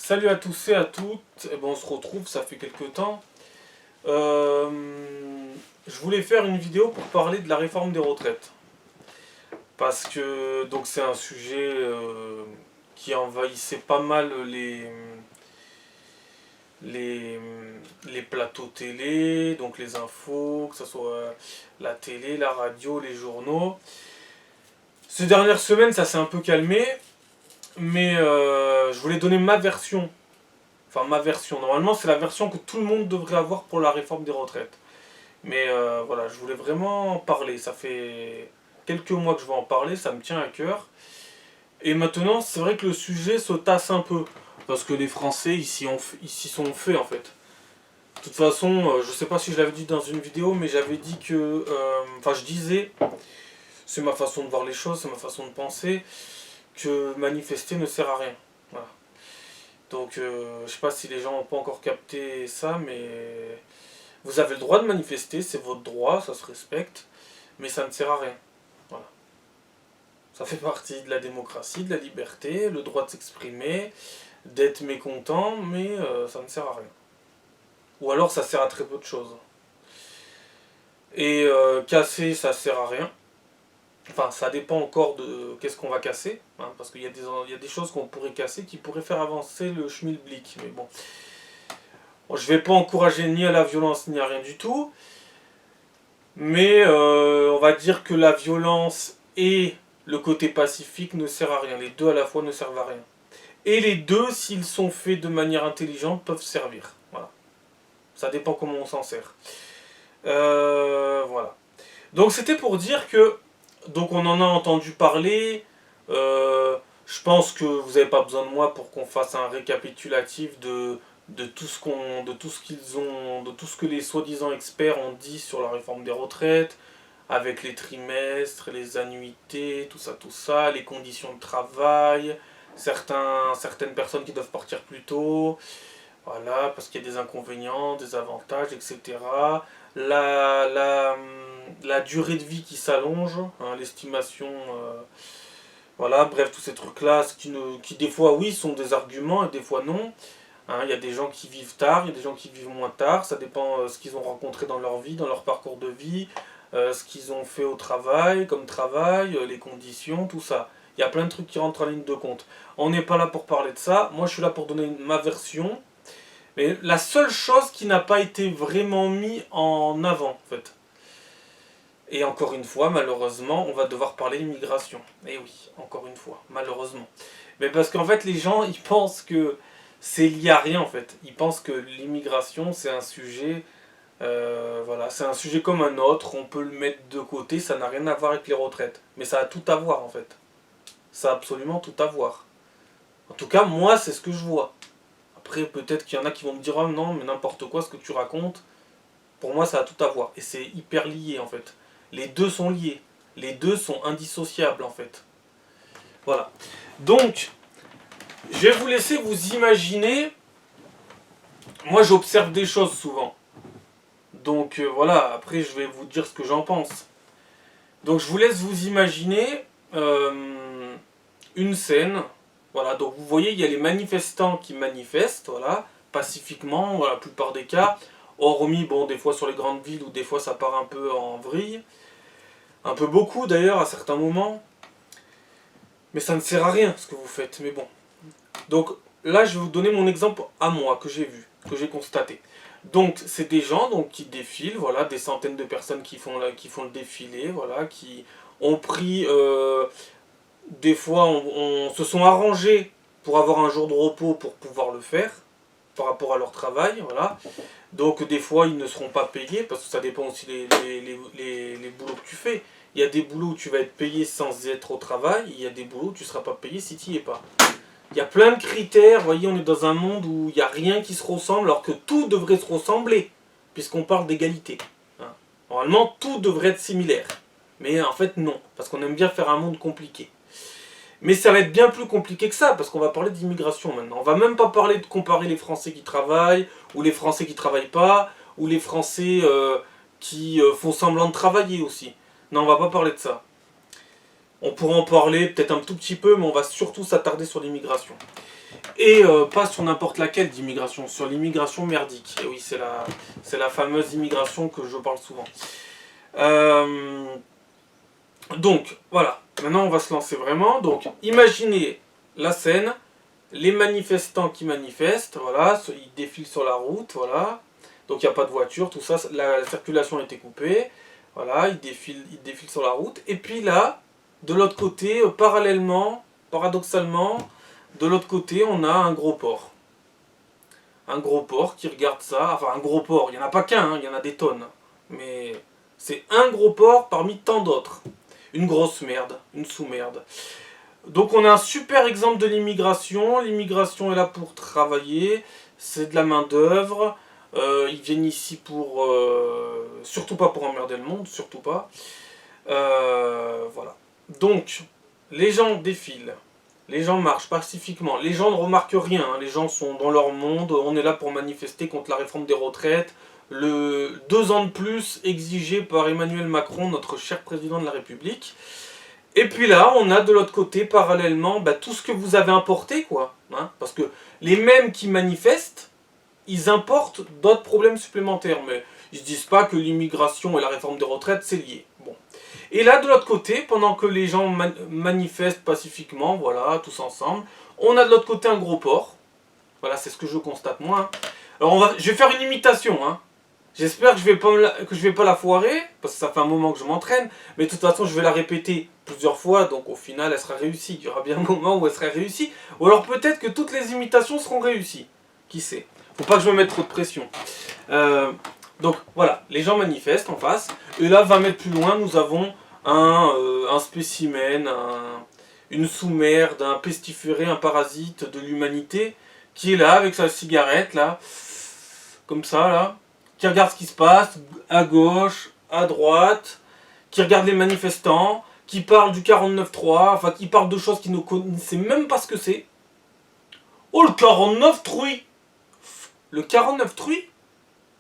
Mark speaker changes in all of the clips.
Speaker 1: Salut à tous et à toutes, et bon, on se retrouve, ça fait quelques temps. Je voulais faire une vidéo pour parler de la réforme des retraites. Parce que donc c'est un sujet qui envahissait pas mal les, les plateaux télé, donc les infos, que ce soit la télé, la radio, les journaux. Ces dernières semaines, ça s'est un peu calmé, mais je voulais donner ma version. Enfin, ma version. Normalement, c'est la version que tout le monde devrait avoir pour la réforme des retraites. Mais voilà, je voulais vraiment en parler. Ça fait quelques mois que je veux en parler, ça me tient à cœur. Et maintenant, c'est vrai que le sujet se tasse un peu. Parce que les Français, ici sont faits en fait. De toute façon, je sais pas si je l'avais dit dans une vidéo, mais j'avais dit que. Enfin, je disais, c'est ma façon de voir les choses, c'est ma façon de penser, que manifester ne sert à rien. Voilà. Donc, je sais pas si les gens n'ont pas encore capté ça, mais vous avez le droit de manifester, c'est votre droit, ça se respecte, mais ça ne sert à rien. Voilà. Ça fait partie de la démocratie, de la liberté, le droit de s'exprimer, d'être mécontent, mais ça ne sert à rien. Ou alors ça sert à très peu de choses. Et casser, ça sert à rien. Enfin, ça dépend encore de qu'est-ce qu'on va casser, hein, parce qu'il y a des choses qu'on pourrait casser qui pourraient faire avancer le schmilblick, mais bon. Bon, je vais pas encourager ni à la violence ni à rien du tout, mais on va dire que la violence et le côté pacifique ne servent à rien. Les deux à la fois ne servent à rien. Et les deux, s'ils sont faits de manière intelligente, peuvent servir. Voilà. Ça dépend comment on s'en sert. Voilà. Donc c'était pour dire que, donc on en a entendu parler. Je pense que vous n'avez pas besoin de moi pour qu'on fasse un récapitulatif de tout ce qu'ils ont, de tout ce que les soi-disant experts ont dit sur la réforme des retraites, avec les trimestres, les annuités, tout ça, les conditions de travail, certaines personnes qui doivent partir plus tôt, voilà, parce qu'il y a des inconvénients, des avantages, etc. La durée de vie qui s'allonge, hein, l'estimation, voilà, bref, tous ces trucs-là, qui des fois, oui, sont des arguments et des fois non. Hein, il y a des gens qui vivent tard, il y a des gens qui vivent moins tard, ça dépend ce qu'ils ont rencontré dans leur vie, dans leur parcours de vie, ce qu'ils ont fait au travail, comme travail, les conditions, tout ça. Il y a plein de trucs qui rentrent en ligne de compte. On n'est pas là pour parler de ça, moi je suis là pour donner ma version, mais la seule chose qui n'a pas été vraiment mise en avant, en fait. Et encore une fois, malheureusement, on va devoir parler d'immigration. Et oui, encore une fois, malheureusement. Mais parce qu'en fait, les gens, ils pensent que c'est lié à rien, en fait. Ils pensent que l'immigration, c'est un sujet... voilà, c'est un sujet comme un autre, on peut le mettre de côté, ça n'a rien à voir avec les retraites. Mais ça a tout à voir, en fait. Ça a absolument tout à voir. En tout cas, moi, c'est ce que je vois. Après, peut-être qu'il y en a qui vont me dire « Oh non, mais n'importe quoi, ce que tu racontes. » Pour moi, ça a tout à voir. Et c'est hyper lié, en fait. Les deux sont liés. Les deux sont indissociables, en fait. Voilà. Donc, je vais vous laisser vous imaginer. Moi, j'observe des choses souvent. Donc, voilà. Après, je vais vous dire ce que j'en pense. Donc, je vous laisse vous imaginer une scène. Voilà. Donc, vous voyez, il y a les manifestants qui manifestent, voilà, pacifiquement, voilà, la plupart des cas. Hormis, bon, des fois sur les grandes villes où des fois ça part un peu en vrille. Un peu beaucoup d'ailleurs à certains moments. Mais ça ne sert à rien ce que vous faites, mais bon. Donc là je vais vous donner mon exemple à moi, que j'ai vu, que j'ai constaté. Donc c'est des gens donc, qui défilent, voilà, des centaines de personnes qui font le défilé, voilà, qui ont pris... des fois on se sont arrangés pour avoir un jour de repos pour pouvoir le faire, par rapport à leur travail, voilà. Donc des fois ils ne seront pas payés, parce que ça dépend aussi les boulots que tu fais. Il y a des boulots où tu vas être payé sans être au travail, il y a des boulots où tu ne seras pas payé si tu n'y es pas. Il y a plein de critères, vous voyez, on est dans un monde où il n'y a rien qui se ressemble, alors que tout devrait se ressembler, puisqu'on parle d'égalité. Hein. Normalement, tout devrait être similaire. Mais en fait, non, parce qu'on aime bien faire un monde compliqué. Mais ça va être bien plus compliqué que ça, parce qu'on va parler d'immigration maintenant. On va même pas parler de comparer les Français qui travaillent, ou les Français qui travaillent pas, ou les Français qui font semblant de travailler aussi. Non, on va pas parler de ça. On pourra en parler peut-être un tout petit peu, mais on va surtout s'attarder sur l'immigration. Et pas sur n'importe laquelle d'immigration, sur l'immigration merdique. Et oui, c'est la fameuse immigration que je parle souvent. Donc, voilà. Maintenant, on va se lancer vraiment. Donc, imaginez la scène. Les manifestants qui manifestent, voilà, ils défilent sur la route, voilà. Donc, il n'y a pas de voiture, tout ça, la circulation a été coupée. Voilà, ils défilent sur la route. Et puis là, de l'autre côté, parallèlement, paradoxalement, de l'autre côté, on a un gros porc. Un gros porc qui regarde ça. Enfin, un gros porc, il n'y en a pas qu'un, il y en a des tonnes. Mais c'est un gros porc parmi tant d'autres. Une grosse merde, une sous-merde. Donc on a un super exemple de l'immigration. L'immigration est là pour travailler. C'est de la main d'œuvre. Ils viennent ici pour... surtout pas pour emmerder le monde, surtout pas. Voilà. Donc, les gens défilent. Les gens marchent pacifiquement. Les gens ne remarquent rien. Hein. Les gens sont dans leur monde. On est là pour manifester contre la réforme des retraites. Le 2 ans de plus exigé par Emmanuel Macron, notre cher président de la République. Et puis là, on a de l'autre côté, parallèlement, tout ce que vous avez importé, quoi. Hein, parce que les mêmes qui manifestent, ils importent d'autres problèmes supplémentaires. Mais ils se disent pas que l'immigration et la réforme des retraites, c'est lié. Bon. Et là, de l'autre côté, pendant que les gens manifestent pacifiquement, voilà, tous ensemble, on a de l'autre côté un gros porc. Voilà, c'est ce que je constate moi. Hein. Alors, je vais faire une imitation, hein. J'espère que je vais pas la foirer, parce que ça fait un moment que je m'entraîne, mais de toute façon je vais la répéter plusieurs fois, donc au final elle sera réussie. Il y aura bien un moment où elle sera réussie, ou alors peut-être que toutes les imitations seront réussies. Qui sait? Faut pas que je me mette trop de pression. Donc voilà, les gens manifestent en face, et là 20 mètres plus loin nous avons un spécimen, une sous-merde, un pestiféré, un parasite de l'humanité, qui est là avec sa cigarette là, comme ça là, qui regarde ce qui se passe à gauche, à droite, qui regarde les manifestants, qui parle du 49.3, enfin qui parle de choses qu'il ne connaissait même pas ce que c'est. Oh le 49 truie. Le 49 truie.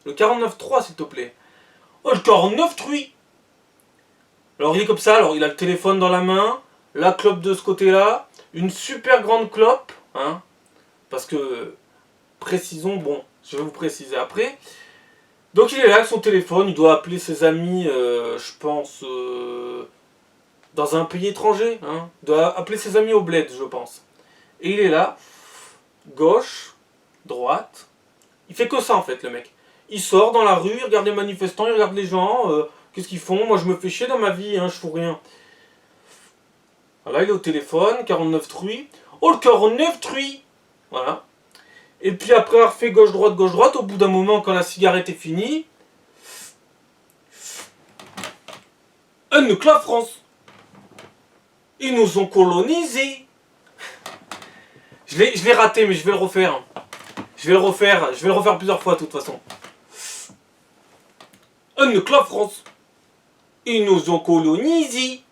Speaker 1: Le 49.3 s'il te plaît. Oh le 49 truie. Alors il est comme ça, alors il a le téléphone dans la main, la clope de ce côté-là, une super grande clope, hein, parce que, précisons, bon, je vais vous préciser après. Donc il est là avec son téléphone, il doit appeler ses amis, je pense, dans un pays étranger. Hein. Il doit appeler ses amis au bled, je pense. Et il est là, gauche, droite. Il fait que ça en fait, le mec. Il sort dans la rue, il regarde les manifestants, il regarde les gens. Qu'est-ce qu'ils font? Moi je me fais chier dans ma vie, hein, je fous rien. Voilà, il est au téléphone, 49 truie. Oh le 49 truie. Voilà. Et puis après avoir fait gauche-droite, au bout d'un moment, quand la cigarette est finie, la France. Ils nous ont colonisés. Je l'ai raté, mais je vais le refaire. Je vais le refaire plusieurs fois de toute façon. La France. Ils nous ont colonisés.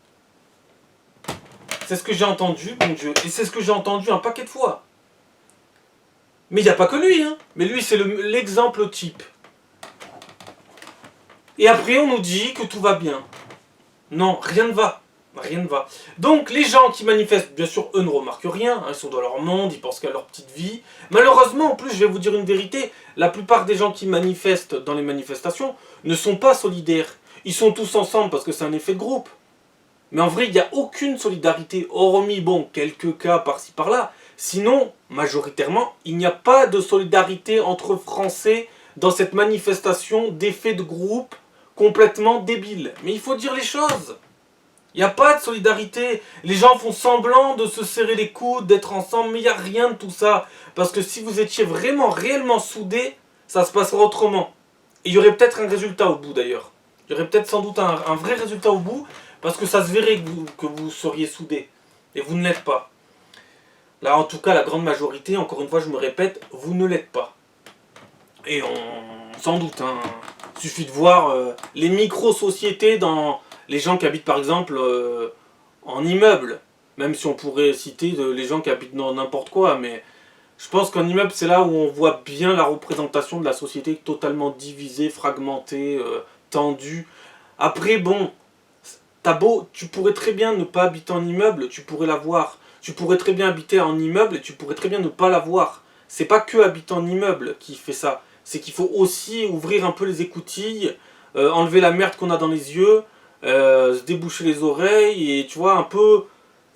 Speaker 1: C'est ce que j'ai entendu, mon Dieu. Et c'est ce que j'ai entendu un paquet de fois. Mais il n'y a pas que lui, hein. Mais lui, c'est l'exemple type. Et après, on nous dit que tout va bien. Non, rien ne va. Rien ne va. Donc, les gens qui manifestent, bien sûr, eux ne remarquent rien. Hein, ils sont dans leur monde, ils pensent qu'à leur petite vie. Malheureusement, en plus, je vais vous dire une vérité. La plupart des gens qui manifestent dans les manifestations ne sont pas solidaires. Ils sont tous ensemble parce que c'est un effet de groupe. Mais en vrai, il n'y a aucune solidarité, hormis, bon, quelques cas par-ci par-là. Sinon, majoritairement, il n'y a pas de solidarité entre Français dans cette manifestation d'effet de groupe complètement débile. Mais il faut dire les choses. Il n'y a pas de solidarité. Les gens font semblant de se serrer les coudes, d'être ensemble, mais il n'y a rien de tout ça. Parce que si vous étiez vraiment, réellement soudés, ça se passerait autrement. Et il y aurait peut-être un résultat au bout d'ailleurs. Il y aurait peut-être sans doute un vrai résultat au bout, parce que ça se verrait que vous seriez soudés. Et vous ne l'êtes pas. Là, en tout cas, la grande majorité, encore une fois, je me répète, vous ne l'êtes pas. Et sans doute, hein, il suffit de voir les micro-sociétés dans les gens qui habitent, par exemple, en immeuble. Même si on pourrait citer les gens qui habitent dans n'importe quoi, mais je pense qu'en immeuble, c'est là où on voit bien la représentation de la société totalement divisée, fragmentée, tendue. Après, bon, tu pourrais très bien ne pas habiter en immeuble, tu pourrais l'avoir. Tu pourrais très bien habiter en immeuble et tu pourrais très bien ne pas l'avoir. C'est pas que habiter en immeuble qui fait ça. C'est qu'il faut aussi ouvrir un peu les écoutilles, enlever la merde qu'on a dans les yeux, se déboucher les oreilles et tu vois, un peu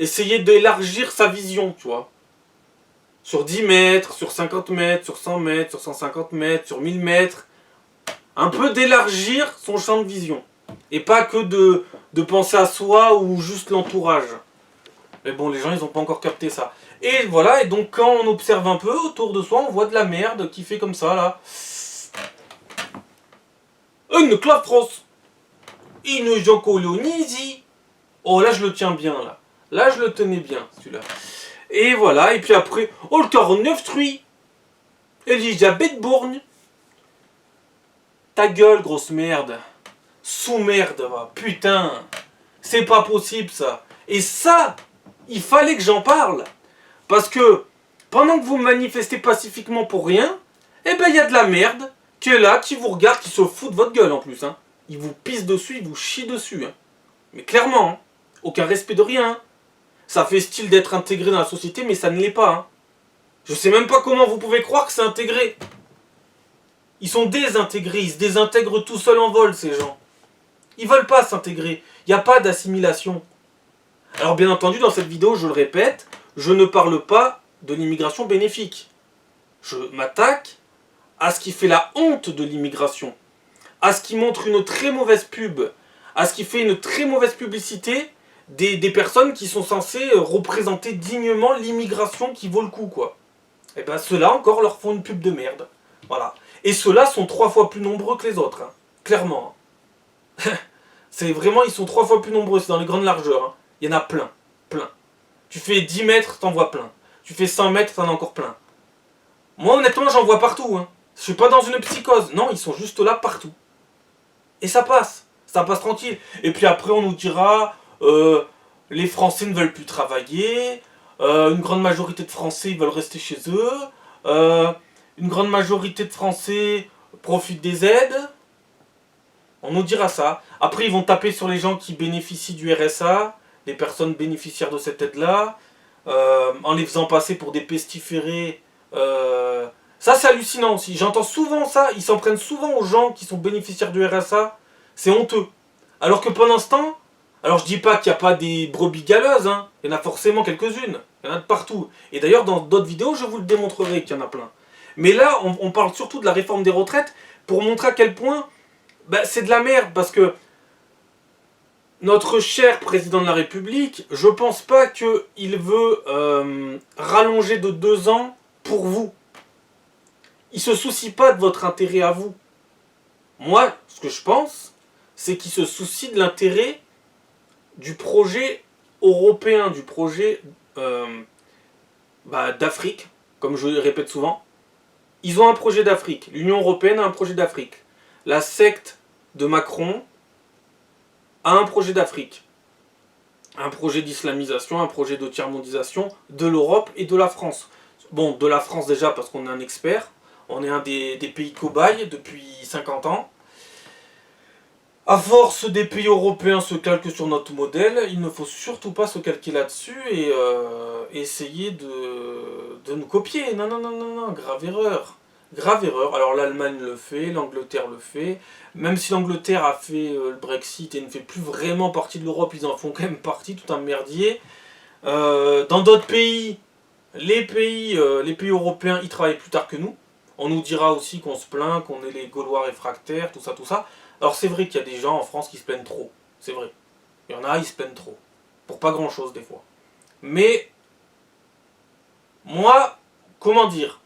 Speaker 1: essayer d'élargir sa vision, tu vois. Sur 10 mètres, sur 50 mètres, sur 100 mètres, sur 150 mètres, sur 1000 mètres. Un peu d'élargir son champ de vision. Et pas que de penser à soi ou juste l'entourage. Mais bon, les gens, ils n'ont pas encore capté ça. Et voilà, et donc quand on observe un peu autour de soi, on voit de la merde qui fait comme ça, là. Une clap France. Une Jean Colonésie. Oh, là, je le tiens bien, là. Là, je le tenais bien, celui-là. Et voilà, et puis après, oh, le 49 truie. Elisabeth Bourne. Ta gueule, grosse merde. Sous-merde, va. Putain. C'est pas possible, ça. Et ça, il fallait que j'en parle. Parce que, pendant que vous manifestez pacifiquement pour rien, eh ben, il y a de la merde qui est là, qui vous regarde, qui se fout de votre gueule, en plus. Hein. Il vous pisse dessus, il vous chie dessus. Hein. Mais clairement, hein. Aucun respect de rien. Hein. Ça fait style d'être intégré dans la société, mais ça ne l'est pas. Hein. Je sais même pas comment vous pouvez croire que c'est intégré. Ils sont désintégrés, ils se désintègrent tout seuls en vol, ces gens. Ils veulent pas s'intégrer. Il n'y a pas d'assimilation. Alors bien entendu, dans cette vidéo, je le répète, je ne parle pas de l'immigration bénéfique. Je m'attaque à ce qui fait la honte de l'immigration, à ce qui montre une très mauvaise pub, à ce qui fait une très mauvaise publicité des personnes qui sont censées représenter dignement l'immigration qui vaut le coup, quoi. Et bien ceux-là encore leur font une pub de merde. Voilà. Et ceux-là sont 3 fois plus nombreux que les autres, hein. Clairement. C'est vraiment, ils sont 3 fois plus nombreux, c'est dans les grandes largeurs. Hein. Il y en a plein, plein. Tu fais 10 mètres, t'en vois plein. Tu fais 100 mètres, t'en as encore plein. Moi, honnêtement, j'en vois partout. Hein. Je suis pas dans une psychose. Non, ils sont juste là partout. Et ça passe. Ça passe tranquille. Et puis après, on nous dira, les Français ne veulent plus travailler. Une grande majorité de Français, ils veulent rester chez eux. Une grande majorité de Français profitent des aides. On nous dira ça. Après, ils vont taper sur les gens qui bénéficient du RSA, les personnes bénéficiaires de cette aide-là, en les faisant passer pour des pestiférés. Ça, c'est hallucinant aussi. J'entends souvent ça. Ils s'en prennent souvent aux gens qui sont bénéficiaires du RSA. C'est honteux. Alors que pendant ce temps, alors je dis pas qu'il n'y a pas des brebis galeuses. Hein. Il y en a forcément quelques-unes. Il y en a de partout. Et d'ailleurs, dans d'autres vidéos, je vous le démontrerai qu'il y en a plein. Mais là, on parle surtout de la réforme des retraites pour montrer à quel point c'est de la merde. Parce que notre cher président de la République, je pense pas qu'il veut rallonger de 2 ans pour vous. Il se soucie pas de votre intérêt à vous. Moi, ce que je pense, c'est qu'il se soucie de l'intérêt du projet européen, du projet d'Afrique, comme je le répète souvent. Ils ont un projet d'Afrique. L'Union européenne a un projet d'Afrique. La secte de Macron a un projet d'Afrique. Un projet d'islamisation, un projet de tiers-mondisation de l'Europe et de la France. Bon, de la France déjà parce qu'on est un expert. On est un des pays cobayes depuis 50 ans. À force des pays européens se calquent sur notre modèle, il ne faut surtout pas se calquer là-dessus et essayer de nous copier. Non, non, non, non, non, grave erreur. Grave erreur. Alors l'Allemagne le fait, l'Angleterre le fait. Même si l'Angleterre a fait le Brexit et ne fait plus vraiment partie de l'Europe, ils en font quand même partie, tout un merdier. Dans d'autres pays, les pays européens, ils travaillent plus tard que nous. On nous dira aussi qu'on se plaint, qu'on est les Gaulois réfractaires, tout ça, tout ça. Alors c'est vrai qu'il y a des gens en France qui se plaignent trop. C'est vrai. Il y en a, ils se plaignent trop. Pour pas grand chose des fois. Mais, moi, comment dire ?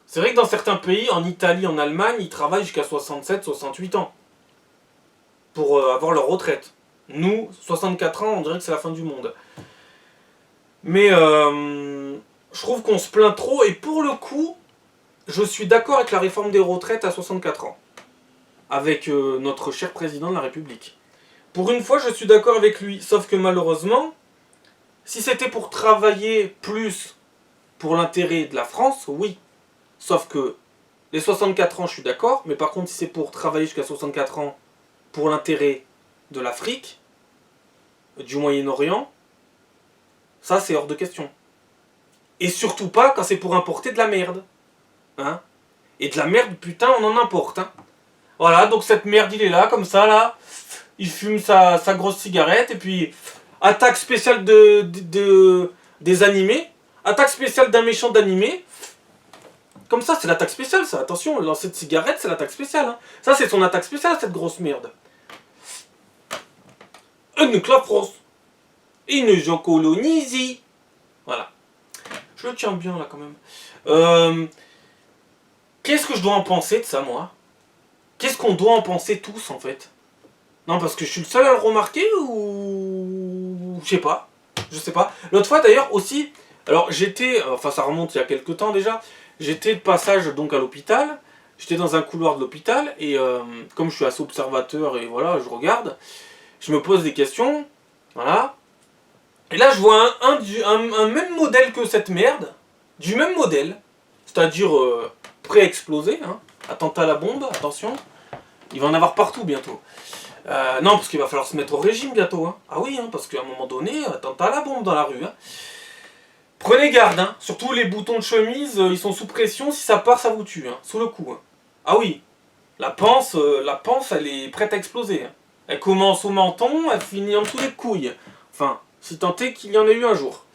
Speaker 1: C'est vrai que dans certains pays, en Italie, en Allemagne, ils travaillent jusqu'à 67, 68 ans. Pour avoir leur retraite. Nous, 64 ans, on dirait que c'est la fin du monde. Mais, je trouve qu'on se plaint trop. Et pour le coup, je suis d'accord avec la réforme des retraites à 64 ans. Avec notre cher président de la République. Pour une fois, je suis d'accord avec lui. Sauf que malheureusement, si c'était pour travailler plus pour l'intérêt de la France, oui. Sauf que les 64 ans, je suis d'accord. Mais par contre, si c'est pour travailler jusqu'à 64 ans pour l'intérêt de l'Afrique, du Moyen-Orient, Ça, c'est hors de question. Et surtout pas quand c'est pour importer de la merde. Hein? Et de la merde, putain, on en importe. Hein? Voilà, donc cette merde, il est là, comme ça, là. Il fume sa grosse cigarette, et puis... Attaque spéciale des animés. Attaque spéciale d'un méchant d'animé. Comme ça, c'est l'attaque spéciale, ça. Attention, lancer de cigarette, c'est l'attaque spéciale. Hein. Ça, c'est son attaque spéciale, cette grosse merde. Une la France. Une gens colonisés. Voilà. Je le tiens bien, là, quand même. Qu'est-ce que je dois en penser de ça, moi? Qu'est-ce qu'on doit en penser tous, en fait? Non, parce que je suis le seul à le remarquer, ou... Je sais pas. Je sais pas. L'autre fois, d'ailleurs, aussi... Alors, j'étais... Enfin, ça remonte il y a quelques temps, déjà. J'étais de passage, donc, à l'hôpital. J'étais dans un couloir de l'hôpital. Et comme je suis assez observateur, et voilà, je regarde. Je me pose des questions. Voilà. Et là, je vois un même modèle que cette merde. Du même modèle. C'est-à-dire... pré-explosé, hein. Attentat à la bombe, attention. Il va en avoir partout bientôt. Non, parce qu'il va falloir se mettre au régime bientôt. Hein. Ah oui, hein, parce qu'à un moment donné, attentat à la bombe dans la rue. Hein. Prenez garde, hein. Surtout les boutons de chemise, ils sont sous pression. Si ça part, ça vous tue, hein. Sous le coup. Hein. Ah oui, la panse, elle est prête à exploser. Hein. Elle commence au menton, elle finit en dessous des couilles. Enfin, si tant est qu'il y en a eu un jour.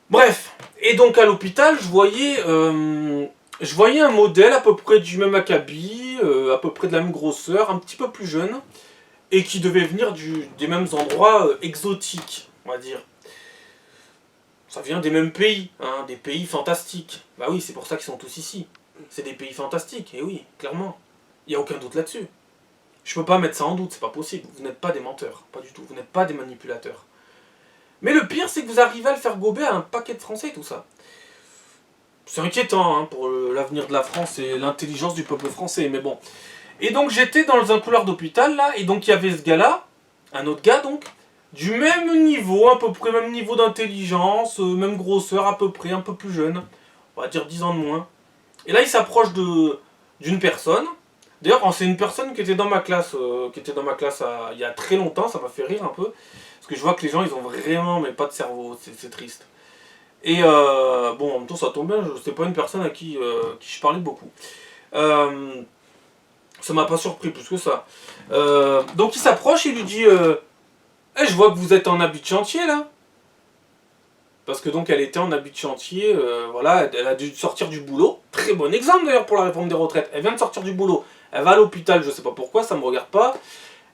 Speaker 1: Bref, et donc à l'hôpital, je voyais un modèle à peu près du même acabit, à peu près de la même grosseur, un petit peu plus jeune, et qui devait venir des mêmes endroits exotiques, on va dire. Ça vient des mêmes pays, hein, des pays fantastiques. Bah oui, c'est pour ça qu'ils sont tous ici. C'est des pays fantastiques, et oui, clairement. Il n'y a aucun doute là-dessus. Je peux pas mettre ça en doute, c'est pas possible. Vous n'êtes pas des menteurs, pas du tout. Vous n'êtes pas des manipulateurs. Mais le pire, c'est que vous arrivez à le faire gober à un paquet de Français et tout ça. C'est inquiétant hein, pour l'avenir de la France et l'intelligence du peuple français, mais bon. Et donc j'étais dans un couloir d'hôpital, là, et donc il y avait ce gars-là, un autre gars donc, du même niveau, à peu près même niveau d'intelligence, même grosseur à peu près, un peu plus jeune, on va dire 10 ans de moins. Et là il s'approche d'une personne, d'ailleurs c'est une personne qui était dans ma classe, il y a très longtemps, ça m'a fait rire un peu, parce que je vois que les gens ils ont vraiment mais pas de cerveau, c'est triste. Et bon, en même temps, ça tombe bien, c'est pas une personne à qui je parlais beaucoup. Ça m'a pas surpris plus que ça. Donc il s'approche et il lui dit hey, je vois que vous êtes en habit de chantier là. Parce que donc elle était en habit de chantier, voilà, elle a dû sortir du boulot. Très bon exemple d'ailleurs pour la réforme des retraites. Elle vient de sortir du boulot, elle va à l'hôpital, je sais pas pourquoi, ça me regarde pas.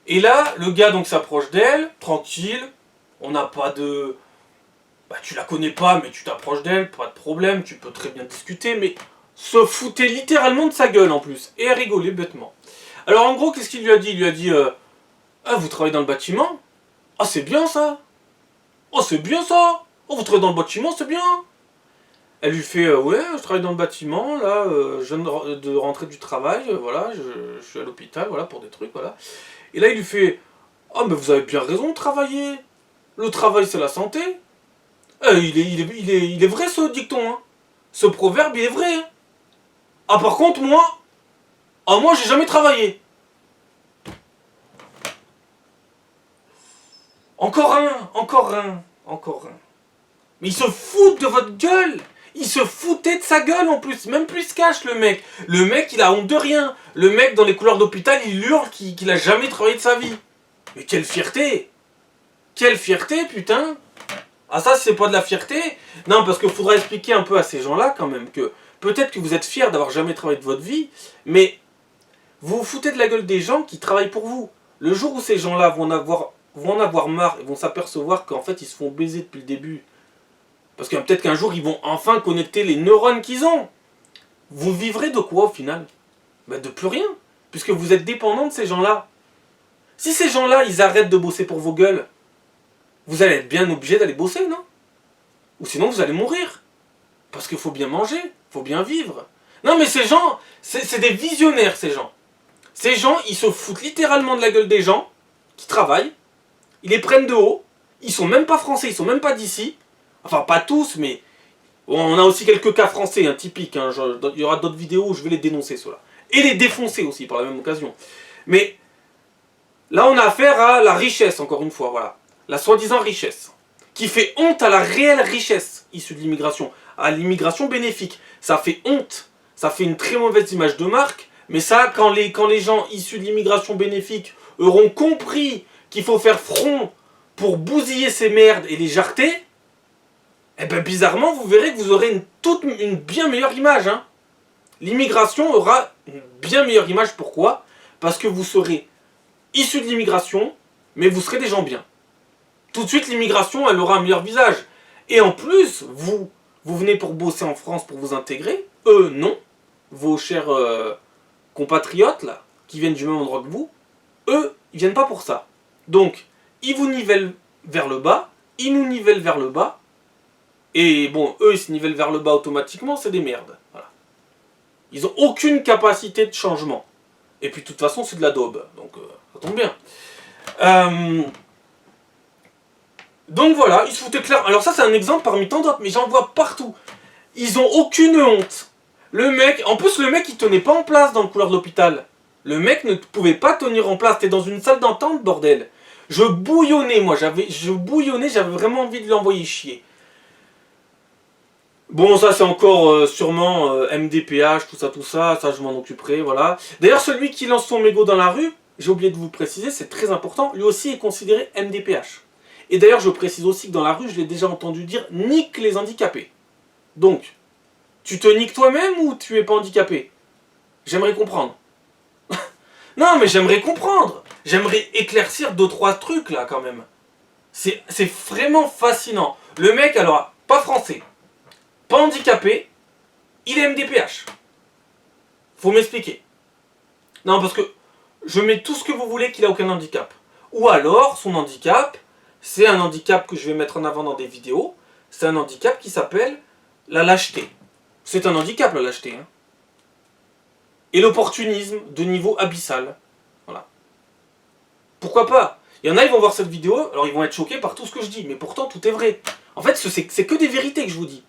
Speaker 1: Et là, le gars donc s'approche d'elle, tranquille, on n'a pas de... Bah tu la connais pas, mais tu t'approches d'elle, pas de problème, tu peux très bien discuter, mais se foutait littéralement de sa gueule en plus, et elle rigolait bêtement. Alors en gros, qu'est-ce qu'il lui a dit? Il lui a dit ah, vous travaillez dans le bâtiment? Ah, c'est bien ça! Oh, c'est bien ça! Oh, vous travaillez dans le bâtiment, c'est bien! Elle lui fait ouais, je travaille dans le bâtiment, là, je viens de rentrer du travail, voilà, je suis à l'hôpital, voilà, pour des trucs, voilà. Et là, il lui fait ah, mais vous avez bien raison de travailler! Le travail, c'est la santé! Il est vrai ce dicton, hein. Ce proverbe, il est vrai. Hein. Ah par contre, moi j'ai jamais travaillé. Encore un, encore un, encore un. Mais il se fout de votre gueule. Il se foutait de sa gueule en plus, même plus se cache le mec. Le mec, il a honte de rien. Le mec, dans les couloirs d'hôpital, il hurle qu'il a jamais travaillé de sa vie. Mais quelle fierté! Quelle fierté, putain! Ah ça, c'est pas de la fierté? Non, parce qu'il faudra expliquer un peu à ces gens-là quand même que peut-être que vous êtes fiers d'avoir jamais travaillé de votre vie, mais vous vous foutez de la gueule des gens qui travaillent pour vous. Le jour où ces gens-là vont en avoir marre et vont s'apercevoir qu'en fait ils se font baiser depuis le début, parce que peut-être qu'un jour ils vont enfin connecter les neurones qu'ils ont, vous vivrez de quoi au final? Ben de plus rien, puisque vous êtes dépendant de ces gens-là. Si ces gens-là, ils arrêtent de bosser pour vos gueules, vous allez être bien obligé d'aller bosser, non? Ou sinon vous allez mourir. Parce qu'il faut bien manger, il faut bien vivre. Non mais ces gens, c'est des visionnaires ces gens. Ces gens, ils se foutent littéralement de la gueule des gens qui travaillent. Ils les prennent de haut. Ils sont même pas français, ils sont même pas d'ici. Enfin pas tous, mais on a aussi quelques cas français, hein, typiques. Hein. Il y aura d'autres vidéos où je vais les dénoncer ceux-là. Et les défoncer aussi par la même occasion. Mais là on a affaire à la richesse, encore une fois, voilà. La soi-disant richesse. qui fait honte à la réelle richesse issue de l'immigration, à l'immigration bénéfique. Ça fait honte, ça fait une très mauvaise image de marque, mais ça, quand les gens issus de l'immigration bénéfique auront compris qu'il faut faire front pour bousiller ces merdes et les jarter, eh ben bizarrement, vous verrez que vous aurez une bien meilleure image. Hein. L'immigration aura une bien meilleure image. Pourquoi? Parce que vous serez issus de l'immigration, mais vous serez des gens bien. Tout de suite, l'immigration, elle aura un meilleur visage. Et en plus, vous venez pour bosser en France, pour vous intégrer. Eux, non. Vos chers compatriotes, là, qui viennent du même endroit que vous, eux, ils viennent pas pour ça. Donc, ils vous nivellent vers le bas, ils nous nivellent vers le bas, et bon, eux, ils se nivellent vers le bas automatiquement, c'est des merdes. Voilà. Ils n'ont aucune capacité de changement. Et puis, de toute façon, c'est de la daube. Donc, ça tombe bien. Donc voilà, ils se foutaient clair. Alors ça, c'est un exemple parmi tant d'autres, mais j'en vois partout. Ils ont aucune honte. Le mec, en plus, le mec, il tenait pas en place dans le couloir de l'hôpital. Le mec ne pouvait pas tenir en place. T'es dans une salle d'entente, bordel. Je bouillonnais, moi. J'avais vraiment envie de l'envoyer chier. Bon, ça c'est encore sûrement MDPH, tout ça, ça je m'en occuperai, voilà. D'ailleurs, celui qui lance son mégot dans la rue, j'ai oublié de vous préciser, c'est très important, lui aussi est considéré MDPH. Et d'ailleurs, je précise aussi que dans la rue, je l'ai déjà entendu dire, nique les handicapés. Donc, tu te niques toi-même ou tu es pas handicapé? J'aimerais comprendre. Non, mais j'aimerais comprendre. J'aimerais éclaircir 2-3 trucs là quand même. C'est vraiment fascinant. Le mec, alors, pas français, pas handicapé, il est MDPH. Faut m'expliquer. Non, parce que je mets tout ce que vous voulez qu'il a aucun handicap. Ou alors, son handicap, c'est un handicap que je vais mettre en avant dans des vidéos. C'est un handicap qui s'appelle la lâcheté. C'est un handicap, la lâcheté. Hein. Et l'opportunisme de niveau abyssal. Voilà. Pourquoi pas? Il y en a, ils vont voir cette vidéo, alors ils vont être choqués par tout ce que je dis. Mais pourtant, tout est vrai. En fait, c'est que des vérités que je vous dis.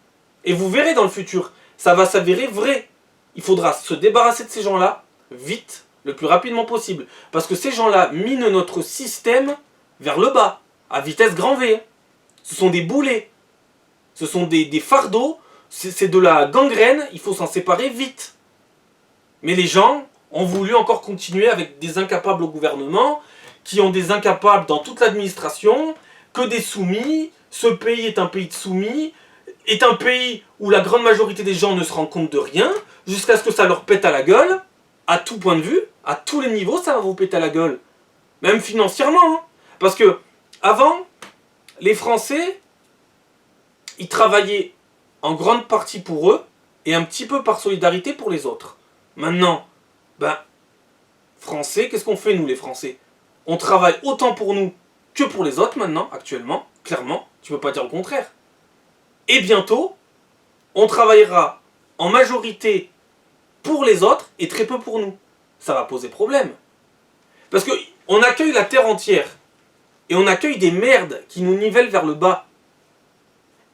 Speaker 1: Et vous verrez dans le futur, ça va s'avérer vrai. Il faudra se débarrasser de ces gens-là, vite, le plus rapidement possible. Parce que ces gens-là minent notre système vers le bas, à vitesse grand V. Ce sont des boulets. Ce sont des fardeaux. C'est de la gangrène, il faut s'en séparer vite. Mais les gens ont voulu encore continuer avec des incapables au gouvernement, qui ont des incapables dans toute l'administration, que des soumis. Ce pays est un pays de soumis, est un pays où la grande majorité des gens ne se rendent compte de rien, jusqu'à ce que ça leur pète à la gueule, à tout point de vue, à tous les niveaux, ça va vous péter à la gueule. Même financièrement. Hein. Parce que, avant, les Français, ils travaillaient en grande partie pour eux, et un petit peu par solidarité pour les autres. Maintenant, ben, Français, qu'est-ce qu'on fait nous les Français? On travaille autant pour nous que pour les autres maintenant, actuellement, clairement, tu peux pas dire le contraire. Et bientôt, on travaillera en majorité pour les autres et très peu pour nous. Ça va poser problème. Parce qu'on accueille la terre entière, et on accueille des merdes qui nous nivellent vers le bas,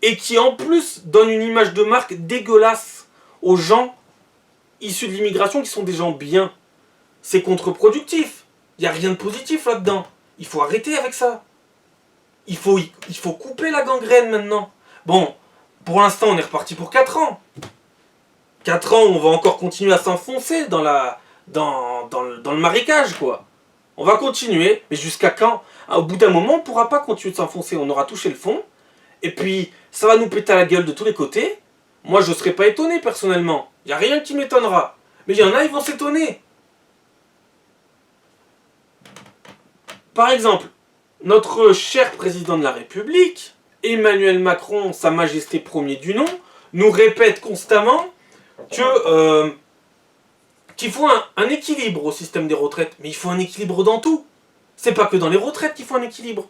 Speaker 1: et qui en plus donnent une image de marque dégueulasse aux gens issus de l'immigration qui sont des gens bien. C'est contre-productif. Il n'y a rien de positif là-dedans. Il faut arrêter avec ça. Il faut couper la gangrène maintenant. Bon, pour l'instant, on est reparti pour 4 ans. 4 ans où on va encore continuer à s'enfoncer dans le marécage, quoi. On va continuer, mais jusqu'à quand? Au bout d'un moment, on ne pourra pas continuer de s'enfoncer. On aura touché le fond. Et puis, ça va nous péter à la gueule de tous les côtés. Moi, je ne serais pas étonné, personnellement. Il n'y a rien qui m'étonnera. Mais il y en a, ils vont s'étonner. Par exemple, notre cher président de la République, Emmanuel Macron, Sa Majesté premier du nom, nous répète constamment qu'il faut un équilibre au système des retraites. Mais il faut un équilibre dans tout. C'est pas que dans les retraites qu'il faut un équilibre.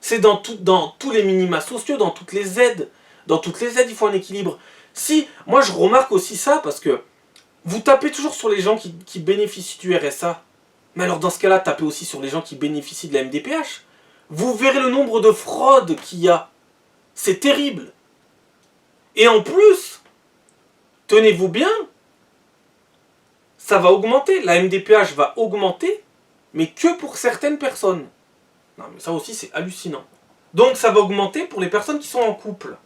Speaker 1: C'est dans tous les minima sociaux, dans toutes les aides. Dans toutes les aides, il faut un équilibre. Si, moi je remarque aussi ça, parce que vous tapez toujours sur les gens qui bénéficient du RSA. Mais alors dans ce cas-là, tapez aussi sur les gens qui bénéficient de la MDPH. Vous verrez le nombre de fraudes qu'il y a. C'est terrible. Et en plus, tenez-vous bien, ça va augmenter. La MDPH va augmenter, mais que pour certaines personnes. Non mais ça aussi c'est hallucinant. Donc ça va augmenter pour les personnes qui sont en couple.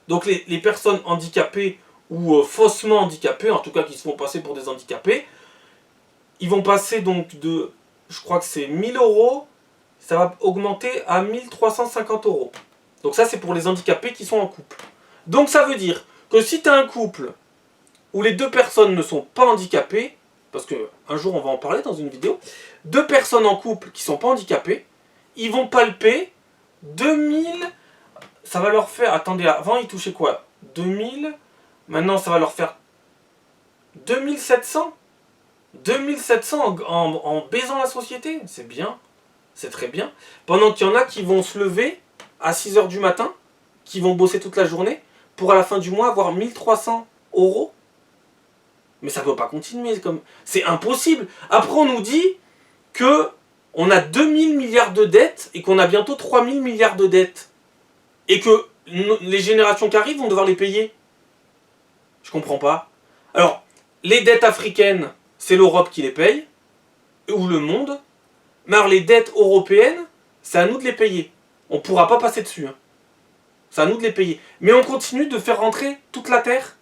Speaker 1: Donc les personnes handicapées ou faussement handicapées, en tout cas qui se font passer pour des handicapés, ils vont passer donc de, je crois que c'est 1000 euros, ça va augmenter à 1350 euros. Donc ça c'est pour les handicapés qui sont en couple. Donc ça veut dire que si tu as un couple où les deux personnes ne sont pas handicapées, parce que un jour on va en parler dans une vidéo, deux personnes en couple qui sont pas handicapées, ils vont palper 2000, ça va leur faire, attendez, avant ils touchaient quoi 2000, maintenant ça va leur faire 2700 2700 en baisant la société, c'est bien, c'est très bien. Pendant qu'il y en a qui vont se lever à 6 h du matin, qui vont bosser toute la journée, pour à la fin du mois avoir 1300 euros. Mais ça ne peut pas continuer comme... C'est impossible. Après on nous dit que on a 2000 milliards de dettes et qu'on a bientôt 3000 milliards de dettes. Et que les générations qui arrivent vont devoir les payer. Je comprends pas. Alors, les dettes africaines, c'est l'Europe qui les paye, ou le monde. Mais alors les dettes européennes, c'est à nous de les payer. On ne pourra pas passer dessus. Hein. C'est à nous de les payer. Mais on continue de faire rentrer toute la terre.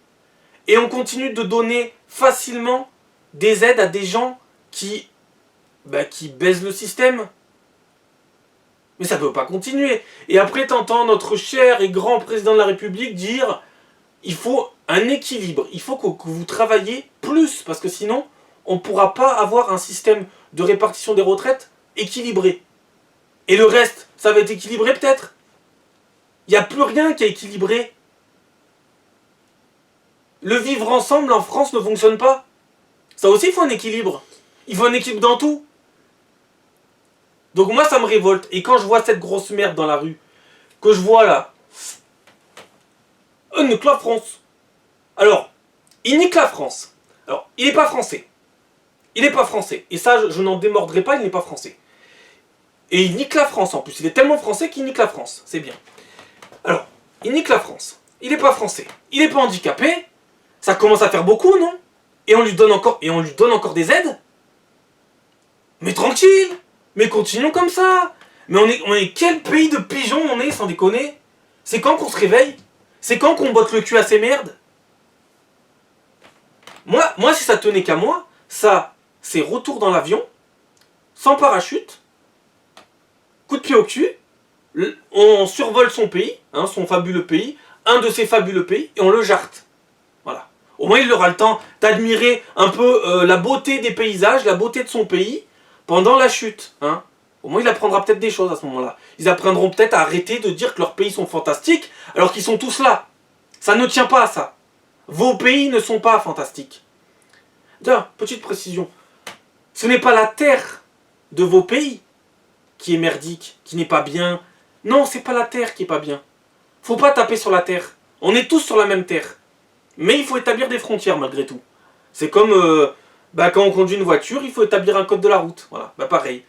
Speaker 1: Et on continue de donner facilement des aides à des gens qui baisent le système. Mais ça ne peut pas continuer. Et après, t'entends notre cher et grand président de la République dire il faut un équilibre. Il faut que vous travaillez plus. Parce que sinon, on ne pourra pas avoir un système de répartition des retraites équilibré. Et le reste, ça va être équilibré peut-être. Il n'y a plus rien qui est équilibré. Le vivre ensemble en France ne fonctionne pas. Ça aussi, il faut un équilibre. Il faut un équilibre dans tout. Donc moi, ça me révolte. Et quand je vois cette grosse merde dans la rue, que je vois là, il nique la France. Alors, il nique la France. Alors, il n'est pas français. Il n'est pas français. Et ça, je n'en démordrai pas, il n'est pas français. Et il nique la France en plus. Il est tellement français qu'il nique la France. C'est bien. Alors, il nique la France. Il n'est pas français. Il n'est pas handicapé. Ça commence à faire beaucoup, non? Et on lui donne encore des aides? Mais tranquille! Mais continuons comme ça! Mais on est quel pays de pigeons on est, sans déconner? C'est quand qu'on se réveille? C'est quand qu'on botte le cul à ces merdes? Moi, si ça tenait qu'à moi, ça, c'est retour dans l'avion, sans parachute, coup de pied au cul, on survole son pays, hein, son fabuleux pays, un de ces fabuleux pays, et on le jarte. Voilà. Au moins, il aura le temps d'admirer un peu la beauté des paysages, la beauté de son pays, pendant la chute. Hein. Au moins, il apprendra peut-être des choses à ce moment-là. Ils apprendront peut-être à arrêter de dire que leurs pays sont fantastiques, alors qu'ils sont tous là. Ça ne tient pas à ça. Vos pays ne sont pas fantastiques. D'ailleurs, petite précision. Ce n'est pas la terre de vos pays qui est merdique, qui n'est pas bien. Non, c'est pas la terre qui est pas bien. Faut pas taper sur la terre. On est tous sur la même terre. Mais il faut établir des frontières malgré tout. C'est comme quand on conduit une voiture, il faut établir un code de la route. Voilà, pareil.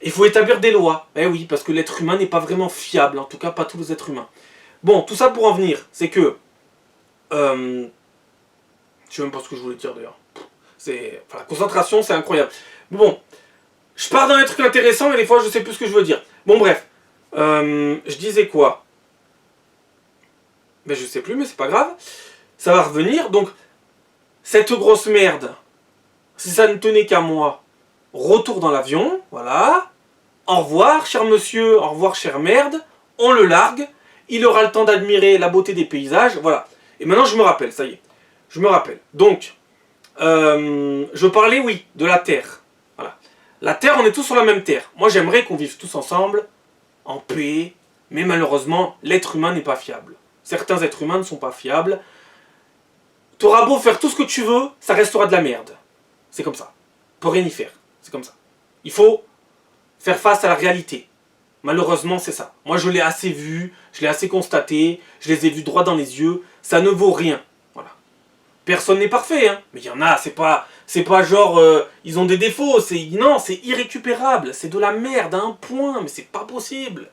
Speaker 1: Il faut établir des lois. Eh oui, parce que l'être humain n'est pas vraiment fiable. En tout cas, pas tous les êtres humains. Bon, tout ça pour en venir, c'est que... je sais même pas ce que je voulais dire d'ailleurs. La concentration, c'est incroyable. Bon, je pars dans des trucs intéressants, mais des fois, je sais plus ce que je veux dire. Bon, bref. Je disais quoi? Ben, je sais plus, mais c'est pas grave. Ça va revenir. Donc, cette grosse merde, si ça ne tenait qu'à moi, retour dans l'avion, voilà. Au revoir, cher monsieur, au revoir, chère merde. On le largue. Il aura le temps d'admirer la beauté des paysages, voilà. Et maintenant, je me rappelle, ça y est. Je me rappelle. Donc, je parlais, oui, de la Terre. Voilà. La Terre, on est tous sur la même Terre. Moi, j'aimerais qu'on vive tous ensemble, en paix, mais malheureusement, l'être humain n'est pas fiable. Certains êtres humains ne sont pas fiables. T'auras beau faire tout ce que tu veux, ça restera de la merde. C'est comme ça. Pour rien y faire. C'est comme ça. Il faut faire face à la réalité. Malheureusement, c'est ça. Moi, je l'ai assez vu, je l'ai assez constaté, je les ai vus droit dans les yeux. Ça ne vaut rien. Voilà. Personne n'est parfait, hein. Mais il y en a, c'est pas genre, ils ont des défauts. Non, c'est irrécupérable. C'est de la merde à un point, mais c'est pas possible.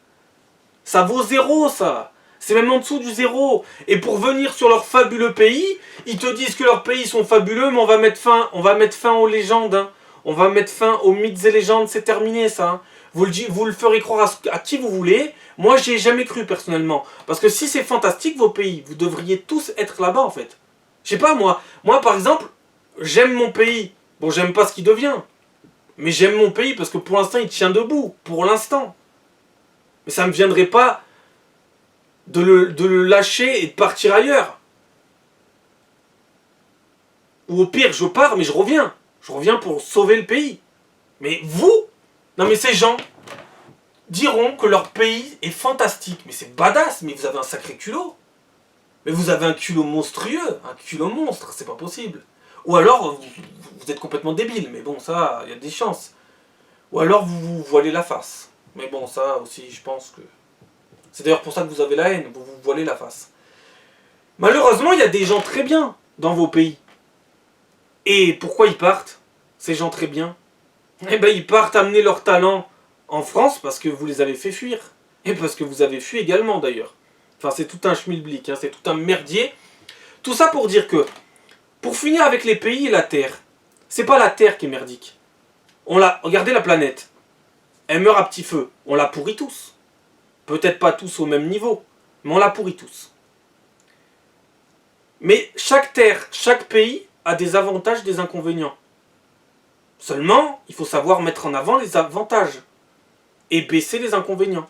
Speaker 1: Ça vaut zéro, ça. C'est même en dessous du zéro. Et pour venir sur leur fabuleux pays, ils te disent que leurs pays sont fabuleux, mais on va mettre fin aux légendes. Hein. On va mettre fin aux mythes et légendes, c'est terminé ça. Hein. Vous le ferez croire à qui vous voulez. Moi, j'y ai jamais cru personnellement. Parce que si c'est fantastique vos pays, vous devriez tous être là-bas en fait. Je sais pas moi. Moi par exemple, j'aime mon pays. Bon, j'aime pas ce qu'il devient. Mais j'aime mon pays parce que pour l'instant il tient debout. Pour l'instant. Mais ça me viendrait pas de le lâcher et de partir ailleurs. Ou au pire, je pars mais je reviens. Je reviens pour sauver le pays. Mais vous, non mais ces gens diront que leur pays est fantastique. Mais c'est badass, mais vous avez un sacré culot. Mais vous avez un culot monstrueux, un culot monstre, c'est pas possible. Ou alors, vous êtes complètement débile, mais bon, ça, il y a des chances. Ou alors, vous vous voilez la face. Mais bon, ça aussi, je pense que... C'est d'ailleurs pour ça que vous avez la haine, vous vous voilez la face. Malheureusement, il y a des gens très bien dans vos pays. Et pourquoi ils partent, ces gens très bien? Eh ben, ils partent amener leur talent en France parce que vous les avez fait fuir. Et parce que vous avez fui également, d'ailleurs. Enfin, c'est tout un schmilblick, hein, c'est tout un merdier. Tout ça pour dire que, pour finir avec les pays et la Terre, c'est pas la Terre qui est merdique. Regardez la planète. Elle meurt à petit feu. On la pourrit tous. Peut-être pas tous au même niveau, mais on la pourrit tous. Mais chaque terre, chaque pays a des avantages, des inconvénients. Seulement, il faut savoir mettre en avant les avantages et baisser les inconvénients.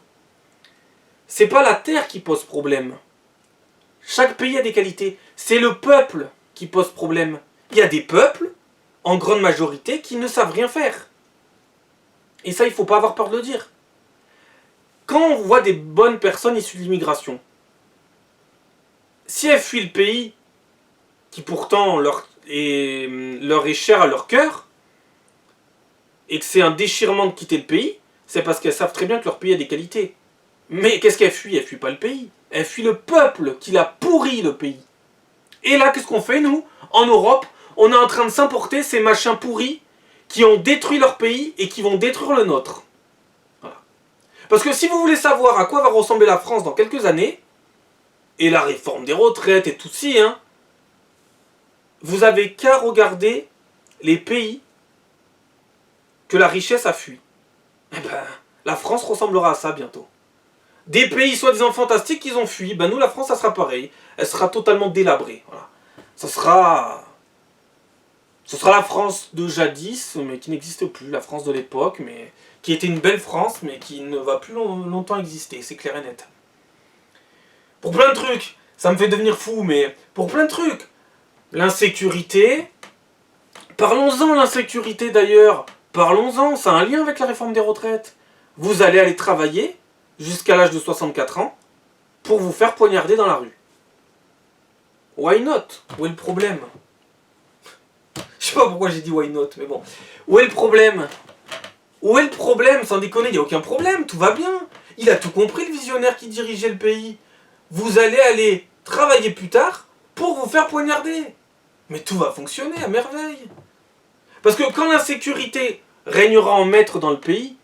Speaker 1: C'est pas la terre qui pose problème. Chaque pays a des qualités. C'est le peuple qui pose problème. Il y a des peuples, en grande majorité, qui ne savent rien faire. Et ça, il ne faut pas avoir peur de le dire. Quand on voit des bonnes personnes issues de l'immigration, si elles fuient le pays, qui pourtant leur est cher à leur cœur, et que c'est un déchirement de quitter le pays, c'est parce qu'elles savent très bien que leur pays a des qualités. Mais qu'est-ce qu'elles fuient? Elles fuient pas le pays. Elles fuient le peuple qui l'a pourri, le pays. Et là, qu'est-ce qu'on fait, nous? En Europe, on est en train de s'importer ces machins pourris qui ont détruit leur pays et qui vont détruire le nôtre. Voilà. Parce que si vous voulez savoir à quoi va ressembler la France dans quelques années, et la réforme des retraites et tout ci, hein, vous avez qu'à regarder les pays que la richesse a fui. Eh ben, la France ressemblera à ça bientôt. Des pays soi-disant fantastiques qu'ils ont fui, ben nous la France ça sera pareil. Elle sera totalement délabrée. Voilà. Ce sera la France de jadis, mais qui n'existe plus, la France de l'époque, mais qui était une belle France, mais qui ne va plus longtemps exister, c'est clair et net. Pour plein de trucs, ça me fait devenir fou, mais pour plein de trucs. L'insécurité, parlons-en l'insécurité d'ailleurs, parlons-en, ça a un lien avec la réforme des retraites. Vous allez aller travailler jusqu'à l'âge de 64 ans pour vous faire poignarder dans la rue. Why not? Où est le problème? Je sais pas pourquoi j'ai dit why not, mais bon. Où est le problème? Où est le problème? Sans déconner, il n'y a aucun problème, tout va bien. Il a tout compris, le visionnaire qui dirigeait le pays. Vous allez aller travailler plus tard pour vous faire poignarder. Mais tout va fonctionner à merveille. Parce que quand l'insécurité régnera en maître dans le pays,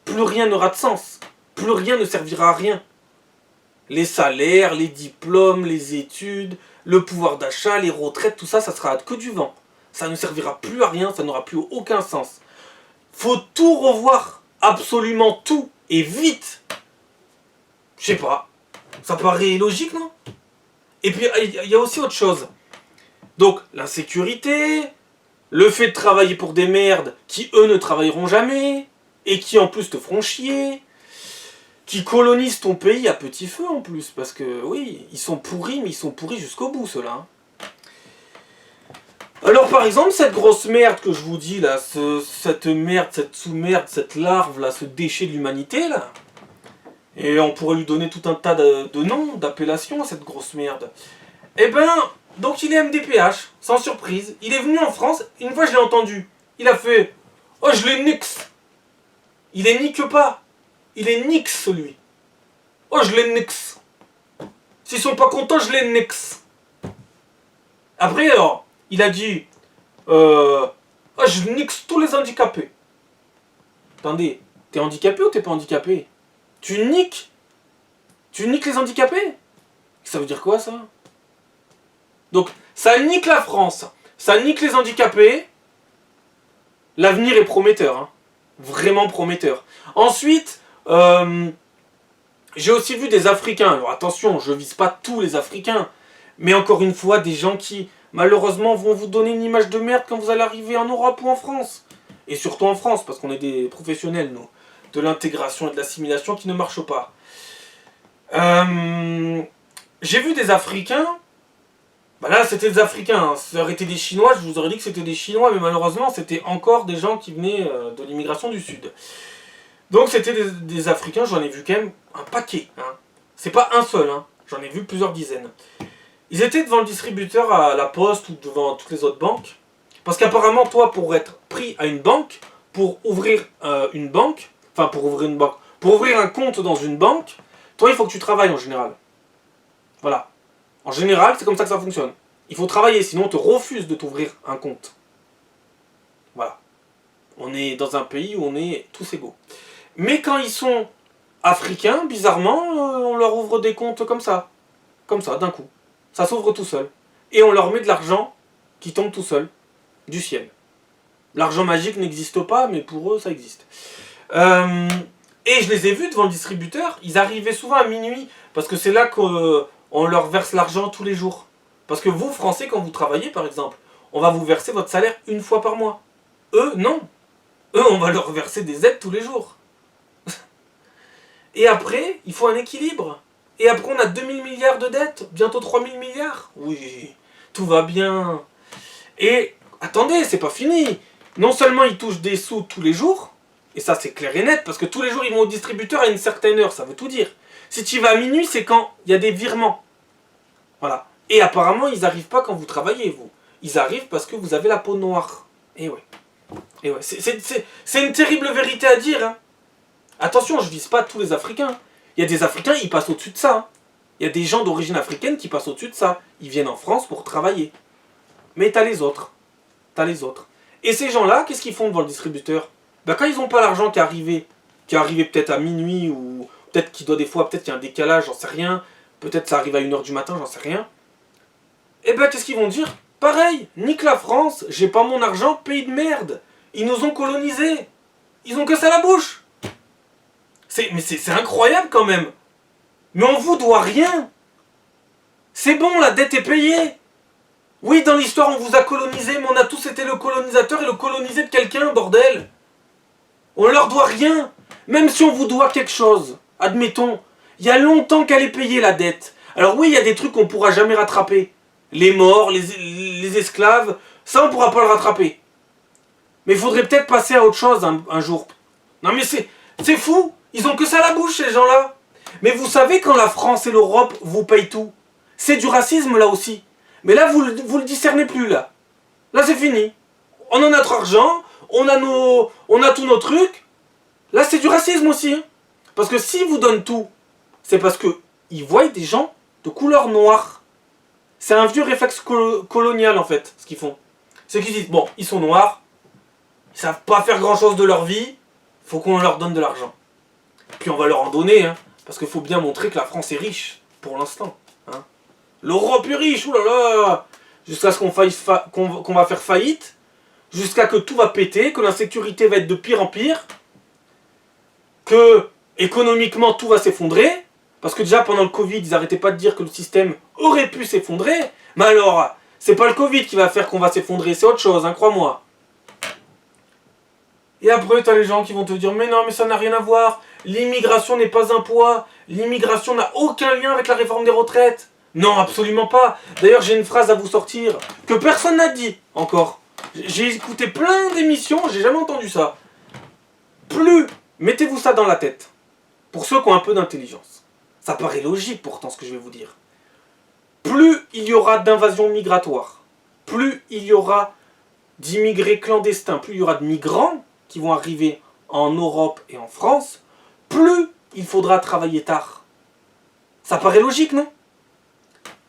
Speaker 1: plus rien n'aura de sens. Plus rien ne servira à rien. Les salaires, les diplômes, les études, le pouvoir d'achat, les retraites, tout ça, ça sera que du vent. Ça ne servira plus à rien, ça n'aura plus aucun sens. Faut tout revoir, absolument tout, et vite. Je sais pas, ça paraît logique, non? Et puis, il y a aussi autre chose. Donc, l'insécurité, le fait de travailler pour des merdes qui, eux, ne travailleront jamais, et qui, en plus, te feront chier, qui colonisent ton pays à petit feu, en plus, parce que, oui, ils sont pourris, mais ils sont pourris jusqu'au bout, ceux-là. Alors, par exemple, cette grosse merde que je vous dis, là, cette merde, cette sous-merde, cette larve, là, ce déchet de l'humanité, là, et on pourrait lui donner tout un tas de noms, d'appellations à cette grosse merde. Eh ben, donc il est MDPH, sans surprise. Il est venu en France, une fois je l'ai entendu. Il a fait « Oh, je l'ai nix !» Il est nique pas. Il est nix, celui. « Oh, je l'ai nix !» S'ils sont pas contents, je les nix. Après, alors, il a dit « Oh, je nixe tous les handicapés. » Attendez, t'es handicapé ou t'es pas handicapé? Tu niques les handicapés? Ça veut dire quoi, ça? Donc, ça nique la France, ça nique les handicapés. L'avenir est prometteur, hein. Vraiment prometteur. Ensuite, J'ai aussi vu des Africains, alors attention, je vise pas tous les Africains, mais encore une fois, des gens qui, malheureusement, vont vous donner une image de merde quand vous allez arriver en Europe ou en France. Et surtout en France, parce qu'on est des professionnels, nous, de l'intégration et de l'assimilation qui ne marchent pas. J'ai vu des Africains, bah là c'était des Africains, hein. Si ça aurait été des Chinois, je vous aurais dit que c'était des Chinois, mais malheureusement c'était encore des gens qui venaient de l'immigration du Sud. Donc c'était des Africains, j'en ai vu quand même un paquet. Hein. C'est pas un seul, hein. J'en ai vu plusieurs dizaines. Ils étaient devant le distributeur à la poste ou devant toutes les autres banques. Parce qu'apparemment, toi, pour être pris à une banque, pour ouvrir une banque, enfin pour ouvrir une banque, pour ouvrir un compte dans une banque, toi, il faut que tu travailles en général. Voilà. En général, c'est comme ça que ça fonctionne. Il faut travailler, sinon on te refuse de t'ouvrir un compte. Voilà. On est dans un pays où on est tous égaux. Mais quand ils sont africains, bizarrement, on leur ouvre des comptes comme ça. Comme ça, d'un coup. Ça s'ouvre tout seul. Et on leur met de l'argent qui tombe tout seul. Du ciel. L'argent magique n'existe pas, mais pour eux, ça existe. Et je les ai vus devant le distributeur. Ils arrivaient souvent à minuit. Parce que c'est là qu'on leur verse l'argent tous les jours. Parce que vous, Français, quand vous travaillez, par exemple, on va vous verser votre salaire une fois par mois. Eux, non. Eux, on va leur verser des aides tous les jours. Et après, il faut un équilibre. Et après, on a 2000 milliards de dettes. Bientôt 3000 milliards. Oui, tout va bien. Et attendez, c'est pas fini. Non seulement ils touchent des sous tous les jours, et ça c'est clair et net, parce que tous les jours ils vont au distributeur à une certaine heure, ça veut tout dire. Si tu vas à minuit, c'est quand il y a des virements. Voilà. Et apparemment, ils n'arrivent pas quand vous travaillez, vous. Ils arrivent parce que vous avez la peau noire. Et ouais. Et ouais. C'est une terrible vérité à dire. Hein. Attention, je vise pas tous les Africains. Il y a des Africains, ils passent au-dessus de ça. Hein. Il y a des gens d'origine africaine qui passent au-dessus de ça. Ils viennent en France pour travailler. Mais t'as les autres. T'as les autres. Et ces gens-là, qu'est-ce qu'ils font devant le distributeur? Ben, quand ils n'ont pas l'argent qui est arrivé peut-être à minuit, ou peut-être qu'il doit des fois, peut-être qu'il y a un décalage, j'en sais rien. Peut-être ça arrive à 1h du matin, j'en sais rien. Et ben, qu'est-ce qu'ils vont dire? Pareil, nique la France, j'ai pas mon argent, pays de merde. Ils nous ont colonisés. Ils ont que ça à la bouche. Mais c'est incroyable quand même. Mais on vous doit rien. C'est bon, la dette est payée. Oui, dans l'histoire, on vous a colonisé, mais on a tous été le colonisateur et le colonisé de quelqu'un, bordel. On leur doit rien. Même si on vous doit quelque chose, admettons, il y a longtemps qu'elle est payée, la dette. Alors oui, il y a des trucs qu'on ne pourra jamais rattraper. Les morts, les esclaves, ça, on ne pourra pas le rattraper. Mais il faudrait peut-être passer à autre chose un jour. Non mais c'est fou. Ils ont que ça à la bouche, ces gens-là. Mais vous savez, quand la France et l'Europe vous payent tout, c'est du racisme, là aussi. Mais là, vous le discernez plus, là. Là, c'est fini. On a notre argent, on a tous nos trucs. Là, c'est du racisme aussi. Hein. Parce que s'ils vous donnent tout, c'est parce qu'ils voient des gens de couleur noire. C'est un vieux réflexe colonial, en fait, ce qu'ils font. C'est qu'ils disent, bon, ils sont noirs, ils savent pas faire grand-chose de leur vie, faut qu'on leur donne de l'argent. Puis on va leur en donner, hein, parce qu'il faut bien montrer que la France est riche, pour l'instant. Hein. L'Europe est riche, oulala, jusqu'à ce qu'on va faire faillite, jusqu'à que tout va péter, que l'insécurité va être de pire en pire, que économiquement tout va s'effondrer, parce que déjà pendant le Covid, ils n'arrêtaient pas de dire que le système aurait pu s'effondrer, mais alors, c'est pas le Covid qui va faire qu'on va s'effondrer, c'est autre chose, hein, crois-moi. Et après, t'as les gens qui vont te dire, mais non, mais ça n'a rien à voir, l'immigration n'est pas un poids, l'immigration n'a aucun lien avec la réforme des retraites. Non, absolument pas. D'ailleurs, j'ai une phrase à vous sortir que personne n'a dit encore. J'ai écouté plein d'émissions, j'ai jamais entendu ça. Plus, mettez-vous ça dans la tête, pour ceux qui ont un peu d'intelligence. Ça paraît logique pourtant ce que je vais vous dire. Plus il y aura d'invasions migratoires, plus il y aura d'immigrés clandestins, plus il y aura de migrants qui vont arriver en Europe et en France, plus il faudra travailler tard. Ça paraît logique, non?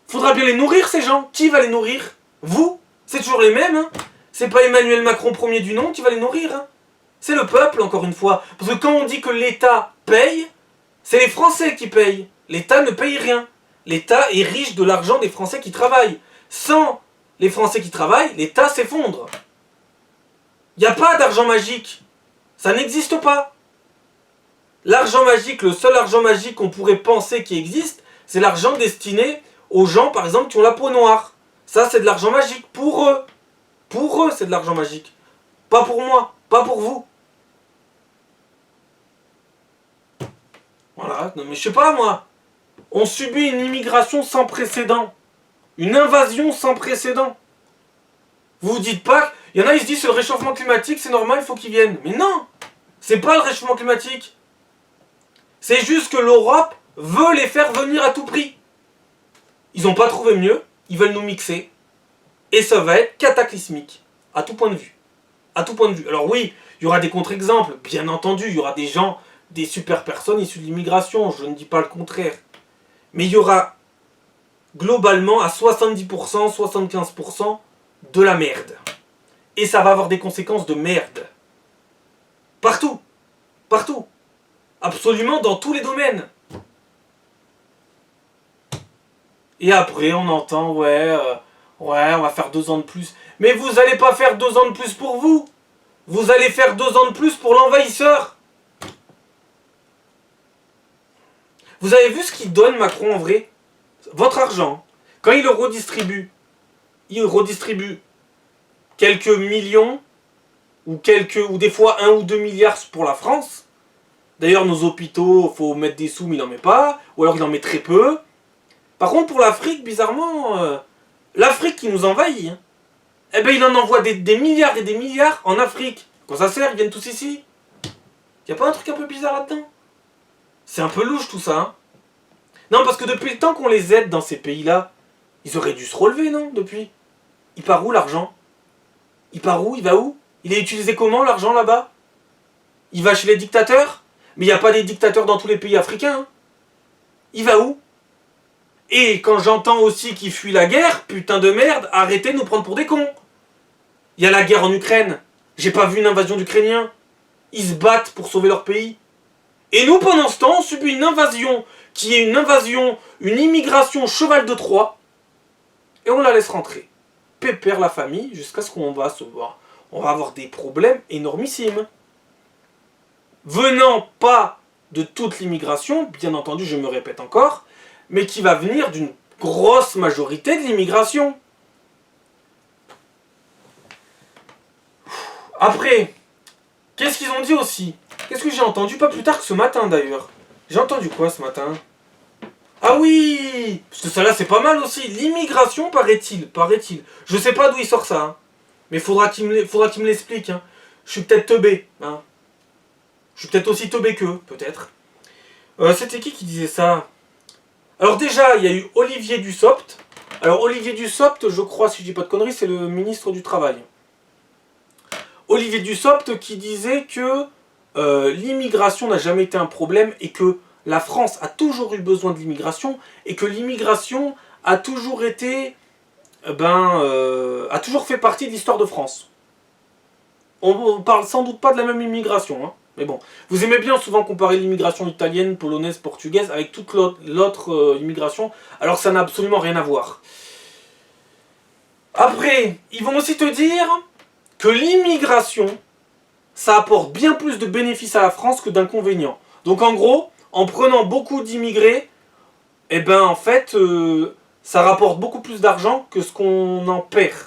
Speaker 1: Faudra bien les nourrir, ces gens. Qui va les nourrir? Vous? C'est toujours les mêmes, hein? C'est pas Emmanuel Macron premier du nom qui va les nourrir, hein? C'est le peuple, encore une fois. Parce que quand on dit que l'État paye, c'est les Français qui payent. L'État ne paye rien. L'État est riche de l'argent des Français qui travaillent. Sans les Français qui travaillent, l'État s'effondre. Il n'y a pas d'argent magique. Ça n'existe pas. L'argent magique, le seul argent magique qu'on pourrait penser qui existe, c'est l'argent destiné aux gens, par exemple, qui ont la peau noire. Ça, c'est de l'argent magique pour eux. Pour eux, c'est de l'argent magique. Pas pour moi, pas pour vous. Voilà, non mais je sais pas moi. On subit une immigration sans précédent. Une invasion sans précédent. Vous vous dites pas, il y en a, ils se disent c'est le réchauffement climatique, c'est normal, il faut qu'ils viennent. Mais non, c'est pas le réchauffement climatique. C'est juste que l'Europe veut les faire venir à tout prix. Ils n'ont pas trouvé mieux, ils veulent nous mixer. Et ça va être cataclysmique, à tout point de vue. À tout point de vue. Alors oui, il y aura des contre-exemples, bien entendu, il y aura des gens, des super personnes issues de l'immigration, je ne dis pas le contraire. Mais il y aura globalement à 70%, 75% de la merde. Et ça va avoir des conséquences de merde. Partout. Partout. Absolument dans tous les domaines. Et après on entend, ouais, on va faire 2 ans de plus. Mais vous allez pas faire 2 ans de plus pour vous. Vous allez faire 2 ans de plus pour l'envahisseur. Vous avez vu ce qu'il donne Macron en vrai? Votre argent, quand il le redistribue, quelques millions, ou des fois 1 ou 2 milliards pour la France. D'ailleurs, nos hôpitaux, faut mettre des sous, mais il n'en met pas, ou alors il en met très peu. Par contre, pour l'Afrique, bizarrement, l'Afrique qui nous envahit, hein, eh ben il en envoie des milliards et des milliards en Afrique. Quand ça sert, ils viennent tous ici. Y a pas un truc un peu bizarre là-dedans? C'est un peu louche tout ça, hein. Non, parce que depuis le temps qu'on les aide dans ces pays-là, ils auraient dû se relever, non, depuis? Il part où l'argent? Il part où? Il va où? Il est utilisé comment l'argent là-bas? Il va chez les dictateurs? Mais il n'y a pas des dictateurs dans tous les pays africains, hein. Il va où? Et quand j'entends aussi qu'ils fuient la guerre, putain de merde, arrêtez de nous prendre pour des cons. Il y a la guerre en Ukraine. J'ai pas vu une invasion d'Ukrainiens. Ils se battent pour sauver leur pays. Et nous, pendant ce temps, on subit une invasion qui est une immigration cheval de Troie. Et on la laisse rentrer. Pépère la famille jusqu'à ce qu'on va se voir. On va avoir des problèmes énormissimes. Venant pas de toute l'immigration, bien entendu, je me répète encore, mais qui va venir d'une grosse majorité de l'immigration. Après, qu'est-ce qu'ils ont dit aussi? Qu'est-ce que j'ai entendu pas plus tard que ce matin d'ailleurs? J'ai entendu quoi ce matin? Ah oui! Parce que ça là c'est pas mal aussi. L'immigration paraît-il. Je sais pas d'où il sort ça. Hein. Mais faudra qu'il me l'explique. Hein. Je suis peut-être teubé. Hein. Je suis peut-être aussi teubé qu'eux, peut-être. C'était qui disait ça? Alors déjà, il y a eu Olivier Dussopt. Alors Olivier Dussopt, je crois, si je dis pas de conneries, c'est le ministre du Travail. Olivier Dussopt qui disait que l'immigration n'a jamais été un problème et que la France a toujours eu besoin de l'immigration et que l'immigration a toujours été, a toujours fait partie de l'histoire de France. On parle sans doute pas de la même immigration, hein. Mais bon, vous aimez bien souvent comparer l'immigration italienne, polonaise, portugaise avec toute l'autre immigration, alors que ça n'a absolument rien à voir. Après, ils vont aussi te dire que l'immigration, ça apporte bien plus de bénéfices à la France que d'inconvénients. Donc en gros, en prenant beaucoup d'immigrés, eh ben en fait, ça rapporte beaucoup plus d'argent que ce qu'on en perd.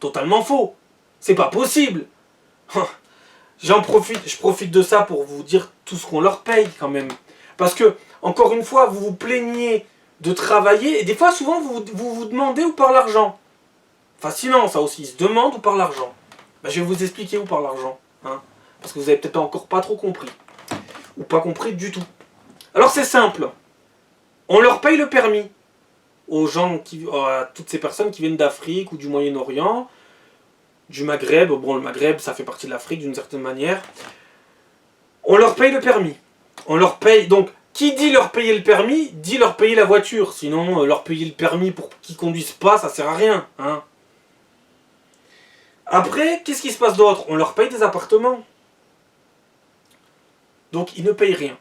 Speaker 1: Totalement faux. C'est pas possible. Je profite de ça pour vous dire tout ce qu'on leur paye quand même. Parce que, encore une fois, vous vous plaignez de travailler, et des fois, souvent, vous demandez où part l'argent. Fascinant ça aussi, ils se demandent où part l'argent. Ben, je vais vous expliquer où part l'argent. Hein, parce que vous avez peut-être encore pas trop compris. Ou pas compris du tout. Alors c'est simple. On leur paye le permis. Aux gens à toutes ces personnes qui viennent d'Afrique ou du Moyen-Orient, du Maghreb. Bon, le Maghreb, ça fait partie de l'Afrique d'une certaine manière. On leur paye le permis. On leur paye... Donc, qui dit leur payer le permis, dit leur payer la voiture. Sinon, leur payer le permis pour qu'ils conduisent pas, ça sert à rien. Hein. Après, qu'est-ce qui se passe d'autre? On leur paye des appartements. Donc, ils ne payent rien.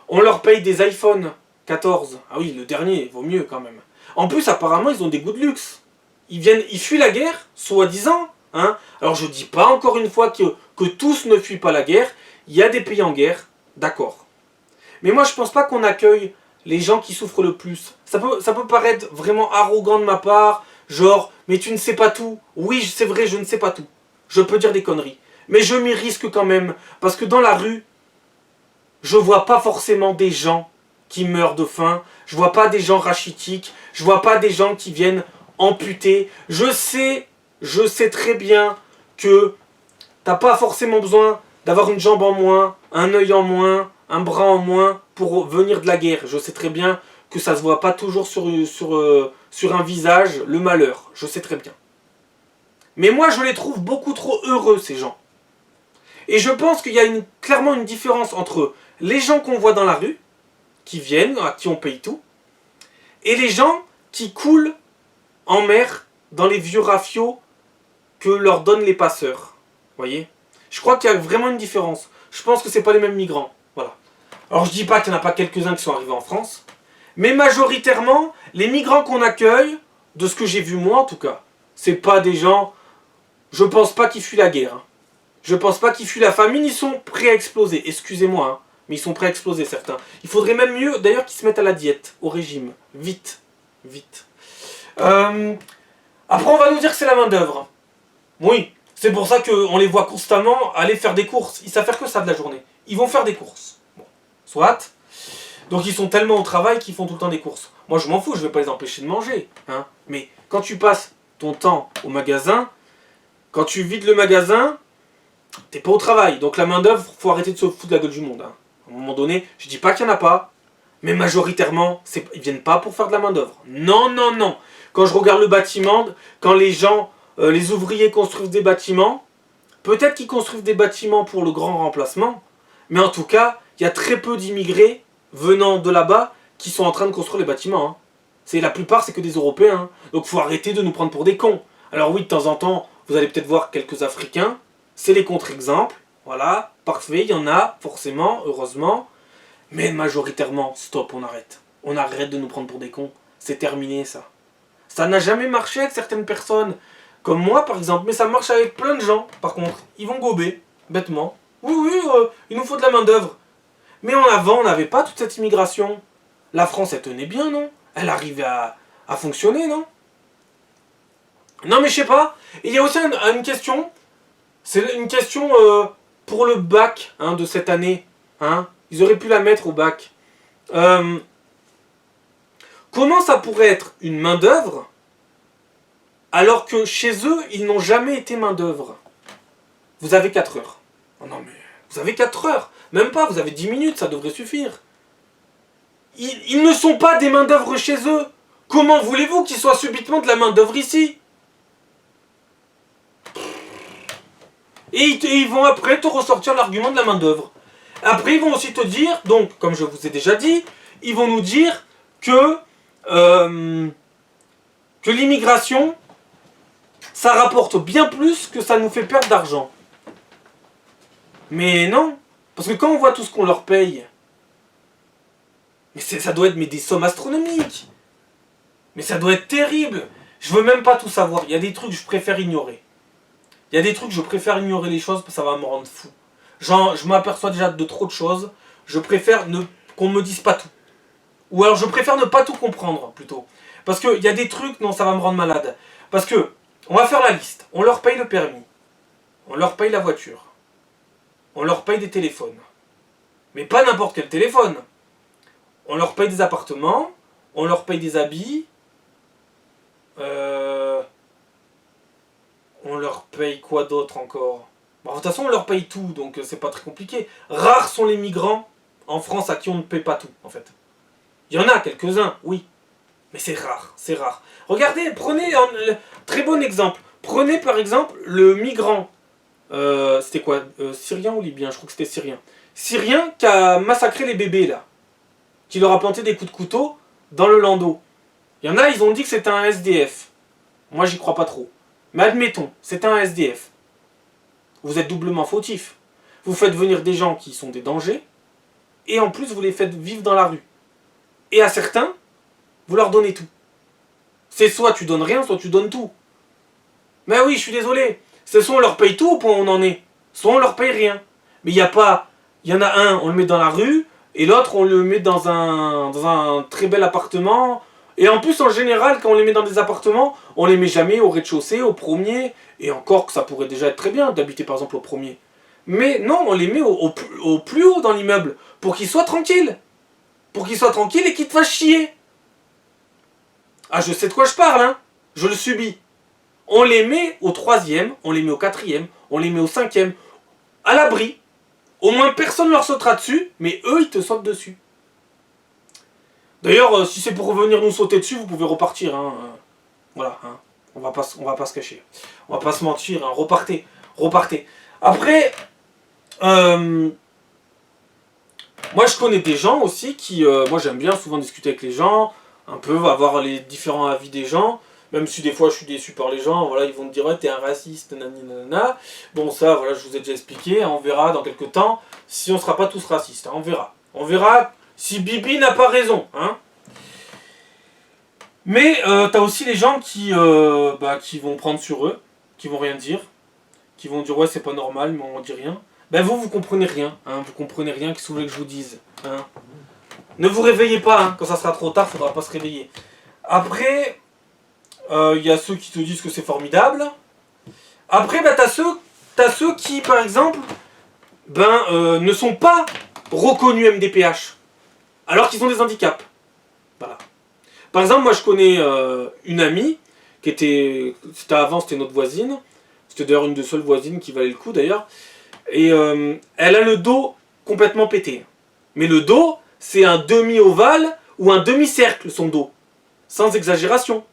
Speaker 1: On leur paye des iPhone 14. Ah oui, le dernier, vaut mieux quand même. En plus, apparemment, ils ont des goûts de luxe. Ils fuient la guerre, soi-disant. Hein. Alors, je dis pas encore une fois que tous ne fuient pas la guerre. Il y a des pays en guerre, d'accord. Mais moi, je pense pas qu'on accueille les gens qui souffrent le plus. Ça peut paraître vraiment arrogant de ma part, genre, mais tu ne sais pas tout. Oui, c'est vrai, je ne sais pas tout. Je peux dire des conneries. Mais je m'y risque quand même, parce que dans la rue, je vois pas forcément des gens qui meurent de faim, je vois pas des gens rachitiques, je vois pas des gens qui viennent amputés. Je sais très bien que t'as pas forcément besoin d'avoir une jambe en moins, un œil en moins, un bras en moins pour venir de la guerre. Je sais très bien que ça se voit pas toujours sur un visage, le malheur. Je sais très bien. Mais moi, je les trouve beaucoup trop heureux, ces gens. Et je pense qu'il y a clairement une différence entre les gens qu'on voit dans la rue, qui viennent, à qui on paye tout, et les gens qui coulent en mer dans les vieux rafiaux que leur donnent les passeurs. Vous voyez ? Je crois qu'il y a vraiment une différence. Je pense que c'est pas les mêmes migrants. Voilà. Alors je dis pas qu'il n'y en a pas quelques-uns qui sont arrivés en France, mais majoritairement, les migrants qu'on accueille, de ce que j'ai vu moi en tout cas, c'est pas des gens... Je pense pas qu'ils fuient la guerre. Je pense pas qu'ils fuient la famine, ils sont prêts à exploser. Excusez-moi, hein, mais ils sont prêts à exploser certains. Il faudrait même mieux, d'ailleurs, qu'ils se mettent à la diète, au régime. Vite. Vite. Après, on va nous dire que c'est la main d'œuvre. Oui, c'est pour ça qu'on les voit constamment aller faire des courses. Ils savent faire que ça de la journée. Ils vont faire des courses. Bon, soit. Donc ils sont tellement au travail qu'ils font tout le temps des courses. Moi, je m'en fous, je vais pas les empêcher de manger. Hein. Mais quand tu passes ton temps au magasin, quand tu vides le magasin, t'es pas au travail. Donc la main d'œuvre, faut arrêter de se foutre de la gueule du monde. Hein. À un moment donné, je dis pas qu'il y en a pas, mais majoritairement, ils viennent pas pour faire de la main d'œuvre. Non, non, non. Quand je regarde le bâtiment, quand les gens, les ouvriers construisent des bâtiments, peut-être qu'ils construisent des bâtiments pour le grand remplacement, mais en tout cas, il y a très peu d'immigrés venant de là-bas qui sont en train de construire les bâtiments. Hein. La plupart, c'est que des Européens. Hein. Donc faut arrêter de nous prendre pour des cons. Alors oui, de temps en temps, vous allez peut-être voir quelques Africains. C'est les contre-exemples. Voilà, parfait, il y en a, forcément, heureusement. Mais majoritairement, stop, on arrête. On arrête de nous prendre pour des cons. C'est terminé, ça. Ça n'a jamais marché avec certaines personnes. Comme moi, par exemple. Mais ça marche avec plein de gens, par contre. Ils vont gober, bêtement. Oui, oui, il nous faut de la main-d'œuvre. Mais en avant, on n'avait pas toute cette immigration. La France, elle tenait bien, non? Elle arrivait à fonctionner, non? Non, mais je sais pas. Et il y a aussi une question. C'est une question pour le bac hein, de cette année. Hein. Ils auraient pu la mettre au bac. Comment ça pourrait être une main-d'œuvre alors que chez eux, ils n'ont jamais été main-d'œuvre? Vous avez 4 heures. Oh non, mais vous avez 4 heures. Même pas, vous avez 10 minutes, ça devrait suffire. Ils ne sont pas des main-d'œuvre chez eux. Comment voulez-vous qu'ils soient subitement de la main-d'œuvre ici? Et ils vont après te ressortir l'argument de la main-d'œuvre. Après, ils vont aussi te dire, donc, comme je vous ai déjà dit, ils vont nous dire que l'immigration, ça rapporte bien plus que ça nous fait perdre d'argent. Mais non, parce que quand on voit tout ce qu'on leur paye, mais ça doit être des sommes astronomiques. Mais ça doit être terrible. Je veux même pas tout savoir. Il y a des trucs que je préfère ignorer. Il y a des trucs, je préfère ignorer les choses parce que ça va me rendre fou. Genre, je m'aperçois déjà de trop de choses. Je préfère qu'on ne me dise pas tout. Ou alors, je préfère ne pas tout comprendre, plutôt. Parce qu'il y a des trucs, non, ça va me rendre malade. Parce que, on va faire la liste. On leur paye le permis. On leur paye la voiture. On leur paye des téléphones. Mais pas n'importe quel téléphone. On leur paye des appartements. On leur paye des habits. On leur paye quoi d'autre encore? Bon, de toute façon, on leur paye tout, donc c'est pas très compliqué. Rares sont les migrants en France à qui on ne paye pas tout, en fait. Il y en a quelques-uns, oui. Mais c'est rare, c'est rare. Regardez, prenez un très bon exemple. Prenez par exemple le migrant, c'était quoi syrien ou libyen? Je crois que c'était syrien. Syrien qui a massacré les bébés, là. Qui leur a planté des coups de couteau dans le landau. Il y en a, ils ont dit que c'était un SDF. Moi, j'y crois pas trop. Mais admettons, c'est un SDF. Vous êtes doublement fautif. Vous faites venir des gens qui sont des dangers, et en plus, vous les faites vivre dans la rue. Et à certains, vous leur donnez tout. C'est soit tu donnes rien, soit tu donnes tout. Mais oui, je suis désolé. C'est soit on leur paye tout au point où on en est, soit on leur paye rien. Mais il n'y a pas... Il y en a un, on le met dans la rue, et l'autre on le met dans un très bel appartement. Et en plus, en général, quand on les met dans des appartements, on les met jamais au rez-de-chaussée, au premier, et encore que ça pourrait déjà être très bien d'habiter par exemple au premier. Mais non, on les met au plus haut dans l'immeuble, pour qu'ils soient tranquilles. Pour qu'ils soient tranquilles et qu'ils te fassent chier. Ah, je sais de quoi je parle, hein. Je le subis. On les met au troisième, on les met au quatrième, on les met au cinquième, à l'abri. Au moins personne ne leur sautera dessus, mais eux, ils te sautent dessus. D'ailleurs, si c'est pour revenir nous sauter dessus, vous pouvez repartir. Hein. Voilà, hein. On va pas se cacher. On va pas se mentir, hein. Repartez. Repartez. Après, moi je connais des gens aussi qui... moi j'aime bien souvent discuter avec les gens, un peu avoir les différents avis des gens, même si des fois je suis déçu par les gens, voilà, ils vont me dire ouais, t'es un raciste, nanana. Bon ça, voilà, je vous ai déjà expliqué, hein, on verra dans quelques temps si on sera pas tous racistes, hein, on verra. On verra si Bibi n'a pas raison, hein. Mais t'as aussi les gens qui vont prendre sur eux, qui vont rien dire, qui vont dire ouais c'est pas normal, mais on dit rien. Ben vous comprenez rien, hein, vous comprenez rien, qu'est-ce que vous voulez que je vous dise, hein. Ne vous réveillez pas, hein, quand ça sera trop tard, faudra pas se réveiller. Après, y a ceux qui te disent que c'est formidable. Après, ben t'as ceux qui, par exemple, ne sont pas reconnus MDPH, alors qu'ils ont des handicaps. Voilà. Par exemple, moi je connais une amie qui c'était notre voisine. C'était d'ailleurs une des seules voisines qui valait le coup d'ailleurs. Et elle a le dos complètement pété. Mais le dos, c'est un demi-ovale ou un demi-cercle, son dos. Sans exagération.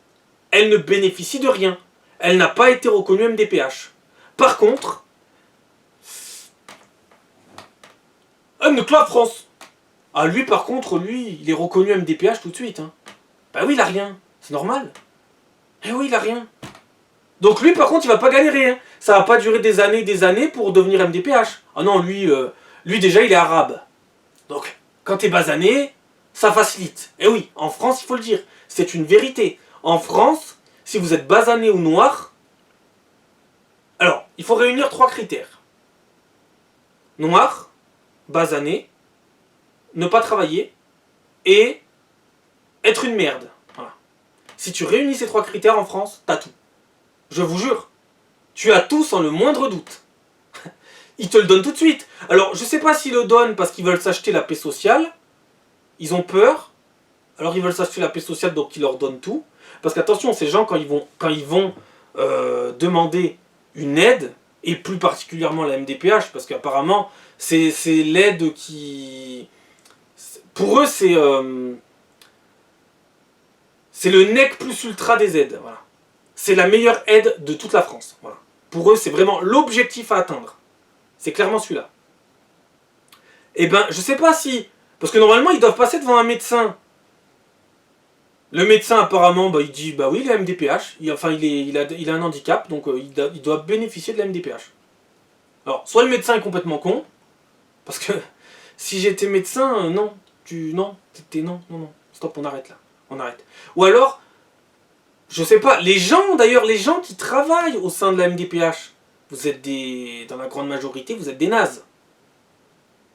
Speaker 1: Elle ne bénéficie de rien. Elle n'a pas été reconnue MDPH. Par contre, Claude France. Ah lui par contre, lui, il est reconnu MDPH tout de suite. Hein. Bah oui, il a rien. C'est normal. Eh oui, il a rien. Donc lui, par contre, il va pas galérer. Hein. Ça va pas durer des années pour devenir MDPH. Ah non, lui déjà, il est arabe. Donc, quand t'es basané, ça facilite. Eh oui, en France, il faut le dire. C'est une vérité. En France, si vous êtes basané ou noir, alors, il faut réunir 3 critères. Noir, basané, ne pas travailler et être une merde. Voilà. Si tu réunis ces 3 critères en France, t'as tout. Je vous jure. Tu as tout sans le moindre doute. Ils te le donnent tout de suite. Alors, je sais pas s'ils le donnent parce qu'ils veulent s'acheter la paix sociale. Ils ont peur. Alors, ils veulent s'acheter la paix sociale, donc ils leur donnent tout. Parce qu'attention, ces gens, quand ils vont demander une aide, et plus particulièrement la MDPH, parce qu'apparemment, c'est l'aide qui... Pour eux, c'est le nec plus ultra des aides. Voilà. C'est la meilleure aide de toute la France. Voilà. Pour eux, c'est vraiment l'objectif à atteindre. C'est clairement celui-là. Eh ben, je sais pas si... Parce que normalement, ils doivent passer devant un médecin. Le médecin, apparemment, il dit, bah oui, il a MDPH. Il a un handicap, donc il doit bénéficier de la MDPH. Alors, soit le médecin est complètement con, parce que si j'étais médecin, non. Non, stop, on arrête là. On arrête. Ou alors... Je sais pas, les gens qui travaillent au sein de la MDPH, vous êtes dans la grande majorité, vous êtes des nazes.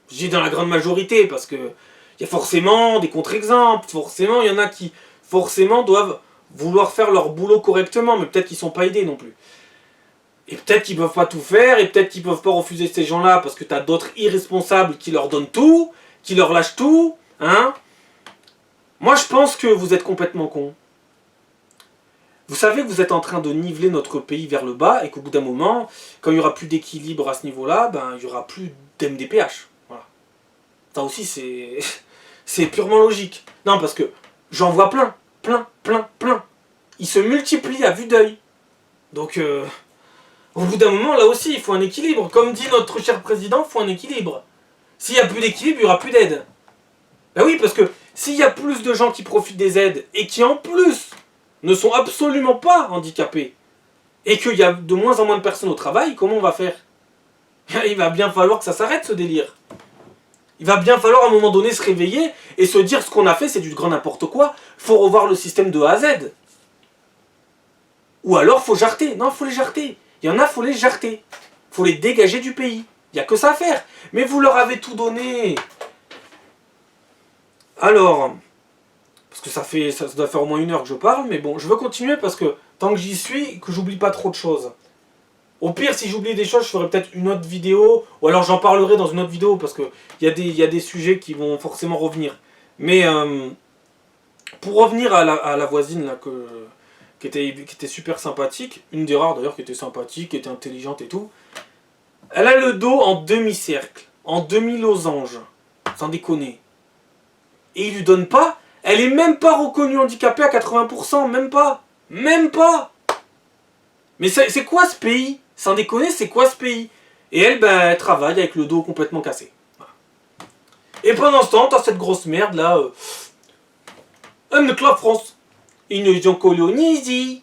Speaker 1: Je dis dans la grande majorité parce que il y a forcément des contre-exemples, forcément il y en a qui forcément doivent vouloir faire leur boulot correctement, mais peut-être qu'ils sont pas aidés non plus. Et peut-être qu'ils peuvent pas tout faire, et peut-être qu'ils peuvent pas refuser ces gens-là parce que t'as d'autres irresponsables qui leur donnent tout, qui leur lâchent tout, hein. Moi je pense que vous êtes complètement cons. Vous savez que vous êtes en train de niveler notre pays vers le bas et qu'au bout d'un moment, quand il n'y aura plus d'équilibre à ce niveau-là, il n'y aura plus d'MDPH. Voilà. Ça aussi, c'est purement logique. Non, parce que j'en vois plein. Ils se multiplient à vue d'œil. Donc, au bout d'un moment, là aussi, il faut un équilibre. Comme dit notre cher président, il faut un équilibre. S'il n'y a plus d'équilibre, il n'y aura plus d'aide. Ben oui, parce que s'il y a plus de gens qui profitent des aides et qui en plus ne sont absolument pas handicapés et qu'il y a de moins en moins de personnes au travail, comment on va faire? Il va bien falloir que ça s'arrête ce délire. Il va bien falloir à un moment donné se réveiller et se dire ce qu'on a fait c'est du grand n'importe quoi, faut revoir le système de A à Z. Ou alors faut jarter. Non, faut les jarter. Il y en a, faut les jarter. Faut les dégager du pays. Il n'y a que ça à faire. Mais vous leur avez tout donné. Alors, parce que ça doit faire au moins 1 heure que je parle, mais bon, je veux continuer parce que tant que j'y suis, que j'oublie pas trop de choses. Au pire, si j'oublie des choses, je ferai peut-être une autre vidéo, ou alors j'en parlerai dans une autre vidéo, parce qu'il y a des sujets qui vont forcément revenir. Mais pour revenir à la voisine là, qui était super sympathique, une des rares d'ailleurs qui était sympathique, qui était intelligente et tout, elle a le dos en demi-cercle, en demi-losange, sans déconner. Et il lui donne pas, elle est même pas reconnue handicapée à 80%, même pas. Même pas. Mais c'est quoi ce pays? Sans déconner, c'est quoi ce pays? Et elle, ben, elle travaille avec le dos complètement cassé. Voilà. Et pendant ce temps, t'as cette grosse merde là. Que la France, ils nous ont colonisés.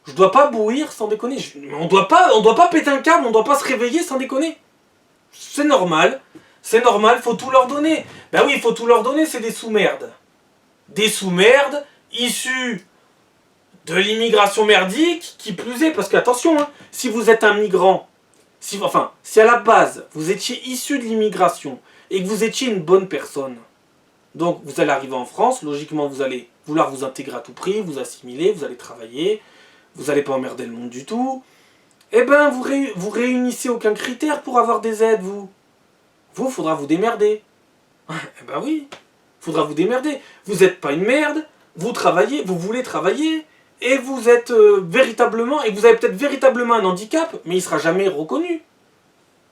Speaker 1: Je dois pas bouillir sans déconner. On doit pas péter un câble, on doit pas se réveiller sans déconner. C'est normal. C'est normal, faut tout leur donner. Ben oui, il faut tout leur donner, c'est des sous-merdes. Des sous-merdes issus de l'immigration merdique, qui plus est, parce qu'attention, hein, si vous êtes un migrant, si à la base, vous étiez issu de l'immigration, et que vous étiez une bonne personne, donc vous allez arriver en France, logiquement vous allez vouloir vous intégrer à tout prix, vous assimiler, vous allez travailler, vous n'allez pas emmerder le monde du tout, eh ben vous réunissez aucun critère pour avoir des aides, vous. Vous, faudra vous démerder. Eh ben oui, faudra vous démerder. Vous n'êtes pas une merde, vous travaillez, vous voulez travailler, et vous êtes véritablement, et vous avez peut-être véritablement un handicap, mais il ne sera jamais reconnu.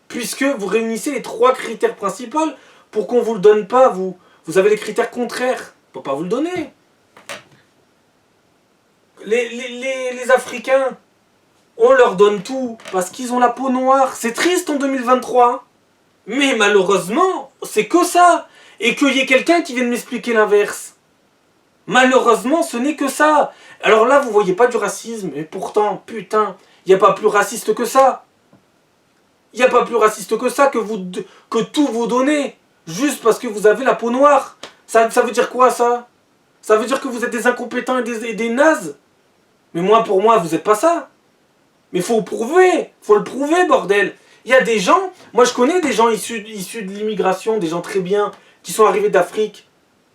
Speaker 1: Puisque vous réunissez les 3 critères principaux pour qu'on ne vous le donne pas, vous. Vous avez les critères contraires, on ne peut pas vous le donner. Les Africains, on leur donne tout, parce qu'ils ont la peau noire. C'est triste en 2023, mais malheureusement, c'est que ça. Et qu'il y ait quelqu'un qui vienne m'expliquer l'inverse. Malheureusement, ce n'est que ça. Alors là, vous voyez pas du racisme, et pourtant, putain, il n'y a pas plus raciste que ça. Il n'y a pas plus raciste que ça, que tout vous donner, juste parce que vous avez la peau noire. Ça veut dire quoi, ça? Ça veut dire que vous êtes des incompétents et des nazes? Mais pour moi, vous n'êtes pas ça. Mais faut le prouver, bordel. Il y a des gens, moi je connais des gens issus de l'immigration, des gens très bien, qui sont arrivés d'Afrique.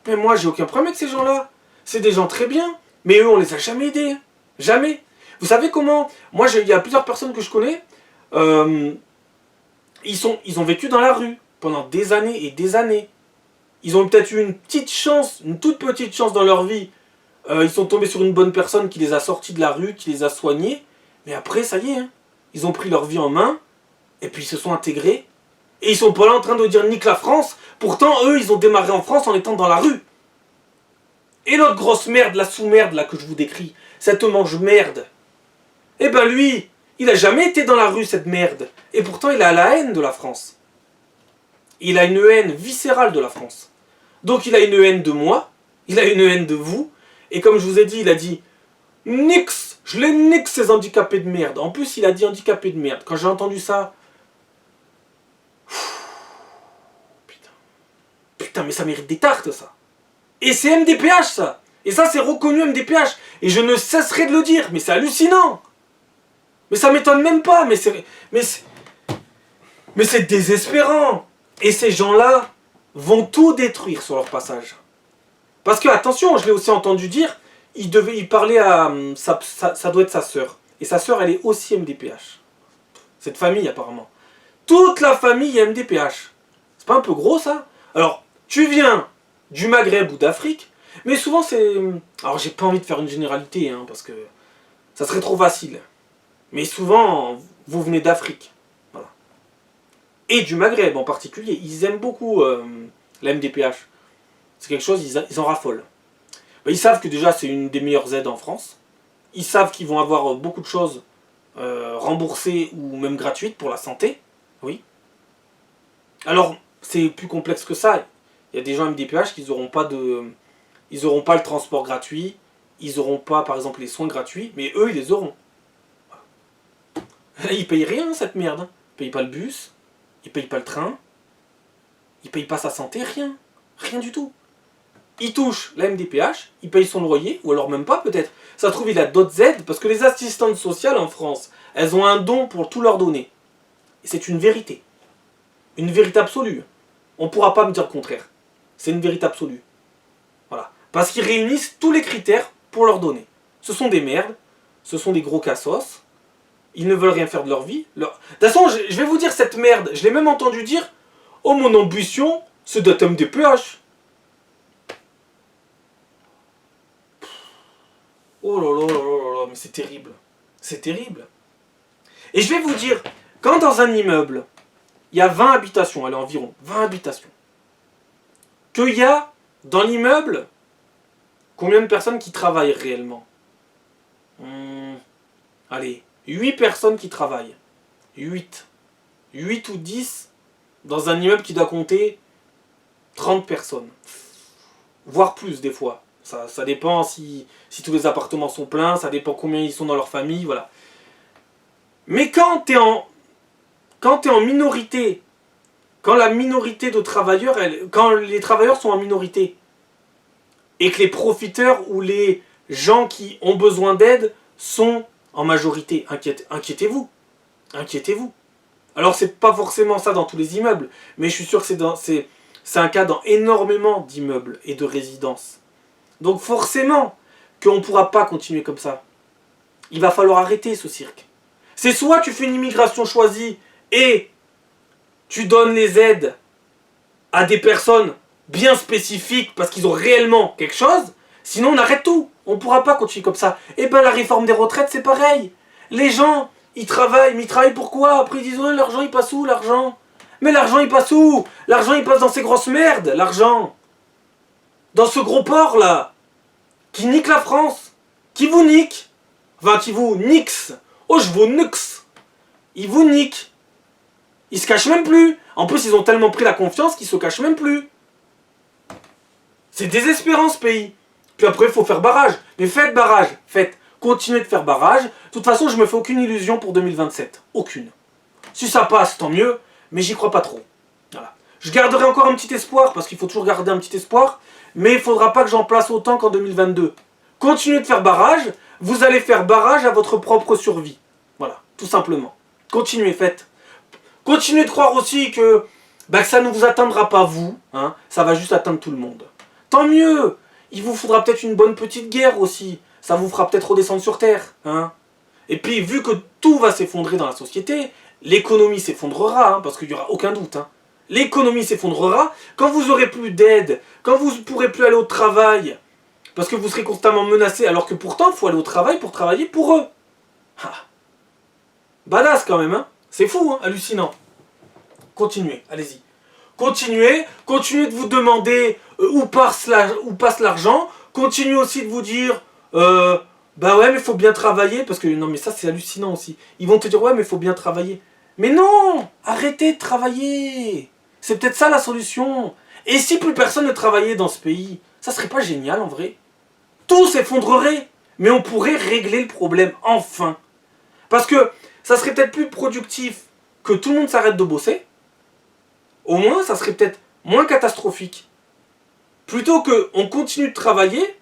Speaker 1: Mais moi, j'ai aucun problème avec ces gens-là. C'est des gens très bien, mais eux, on les a jamais aidés. Jamais. Vous savez comment? Moi, il y a plusieurs personnes que je connais, ils ont vécu dans la rue pendant des années et des années. Ils ont peut-être eu une petite chance, une toute petite chance dans leur vie. Ils sont tombés sur une bonne personne qui les a sortis de la rue, qui les a soignés. Mais après, ça y est, hein, ils ont pris leur vie en main, et puis ils se sont intégrés. Et ils sont pas là en train de dire nique la France. Pourtant, eux, ils ont démarré en France en étant dans la rue. Et l'autre grosse merde, la sous-merde là que je vous décris, cette mange-merde, eh ben lui, il a jamais été dans la rue, cette merde. Et pourtant, il a la haine de la France. Il a une haine viscérale de la France. Donc il a une haine de moi, il a une haine de vous, et comme je vous ai dit, il a dit nix, je les nique ces handicapés de merde. En plus, il a dit handicapés de merde. Quand j'ai entendu ça, putain, mais ça mérite des tartes, ça. Et c'est MDPH, ça. Et ça, c'est reconnu MDPH. Et je ne cesserai de le dire, mais c'est hallucinant. Mais ça m'étonne même pas, mais c'est désespérant. Et ces gens-là vont tout détruire sur leur passage. Parce que, attention, je l'ai aussi entendu dire, il parlait à... ça doit être sa sœur. Et sa sœur, elle est aussi MDPH. Cette famille, apparemment. Toute la famille est MDPH. C'est pas un peu gros, ça? Alors, tu viens du Maghreb ou d'Afrique, mais souvent c'est... Alors, j'ai pas envie de faire une généralité, hein, parce que ça serait trop facile. Mais souvent, vous venez d'Afrique. Voilà. Et du Maghreb en particulier. Ils aiment beaucoup la MDPH. C'est quelque chose, ils en raffolent. Ben, ils savent que déjà c'est une des meilleures aides en France. Ils savent qu'ils vont avoir beaucoup de choses remboursées ou même gratuites pour la santé. Oui. Alors, c'est plus complexe que ça. Il y a des gens MDPH qui n'auront pas le transport gratuit. Ils n'auront pas, par exemple, les soins gratuits. Mais eux, ils les auront. Ils payent rien, cette merde. Ils payent pas le bus. Ils payent pas le train. Ils payent pas sa santé, rien. Rien du tout. Il touche la MDPH, il paye son loyer, ou alors même pas peut-être. Ça se trouve, il a d'autres aides, parce que les assistantes sociales en France, elles ont un don pour tout leur donner. Et c'est une vérité. Une vérité absolue. On ne pourra pas me dire le contraire. C'est une vérité absolue. Voilà. Parce qu'ils réunissent tous les critères pour leur donner. Ce sont des merdes, ce sont des gros cassos, ils ne veulent rien faire de leur vie. De toute façon, je vais vous dire cette merde, je l'ai même entendu dire, oh mon ambition, c'est d'être MDPH. Oh là là là là là, mais c'est terrible. C'est terrible. Et je vais vous dire, quand dans un immeuble, il y a 20 habitations, allez, environ 20 habitations, qu'il y a dans l'immeuble, combien de personnes qui travaillent réellement? Allez, 8 personnes qui travaillent. 8. 8 ou 10 dans un immeuble qui doit compter 30 personnes. Voire plus des fois. Ça dépend si tous les appartements sont pleins, ça dépend combien ils sont dans leur famille, voilà. Mais quand tu es en minorité, quand la minorité de travailleurs, quand les travailleurs sont en minorité, et que les profiteurs ou les gens qui ont besoin d'aide sont en majorité, inquiétez-vous. Inquiétez-vous. Alors c'est pas forcément ça dans tous les immeubles, mais je suis sûr que c'est un cas dans énormément d'immeubles et de résidences. Donc forcément qu'on ne pourra pas continuer comme ça. Il va falloir arrêter ce cirque. C'est soit tu fais une immigration choisie et tu donnes les aides à des personnes bien spécifiques parce qu'ils ont réellement quelque chose, sinon on arrête tout. On ne pourra pas continuer comme ça. Et ben la réforme des retraites c'est pareil. Les gens, ils travaillent, mais ils travaillent pourquoi? Après ils disent oh, l'argent il passe où l'argent? Mais l'argent il passe où? L'argent il passe dans ces grosses merdes, l'argent. Dans ce gros porc là, qui nique la France, qui vous nique, enfin qui vous nix. Oh je vous nix. Ils vous niquent. Ils se cachent même plus. En plus ils ont tellement pris la confiance qu'ils se cachent même plus. C'est désespérant ce pays. Puis après il faut faire barrage. Mais faites barrage, faites. Continuez de faire barrage. De toute façon je me fais aucune illusion pour 2027. Aucune. Si ça passe tant mieux, mais j'y crois pas trop. Voilà. Je garderai encore un petit espoir, parce qu'il faut toujours garder un petit espoir, mais il ne faudra pas que j'en place autant qu'en 2022. Continuez de faire barrage, vous allez faire barrage à votre propre survie. Voilà, tout simplement. Continuez, faites. Continuez de croire aussi que ça ne vous atteindra pas vous, hein, ça va juste atteindre tout le monde. Tant mieux, il vous faudra peut-être une bonne petite guerre aussi, ça vous fera peut-être redescendre sur Terre. Hein. Et puis, vu que tout va s'effondrer dans la société, l'économie s'effondrera, hein, parce qu'il n'y aura aucun doute. Hein. L'économie s'effondrera quand vous aurez plus d'aide, quand vous ne pourrez plus aller au travail, parce que vous serez constamment menacé, alors que pourtant, il faut aller au travail pour travailler pour eux. Ah. Badass quand même, hein. C'est fou, hein, hallucinant. Continuez, allez-y. Continuez de vous demander où passe l'argent. Continuez aussi de vous dire, bah ouais, mais il faut bien travailler, parce que, non mais ça c'est hallucinant aussi. Ils vont te dire, ouais, mais il faut bien travailler. Mais non, arrêtez de travailler. C'est peut-être ça la solution. Et si plus personne ne travaillait dans ce pays, ça serait pas génial en vrai? Tout s'effondrerait, mais on pourrait régler le problème enfin. Parce que ça serait peut-être plus productif que tout le monde s'arrête de bosser. Au moins, ça serait peut-être moins catastrophique. Plutôt qu'on continue de travailler,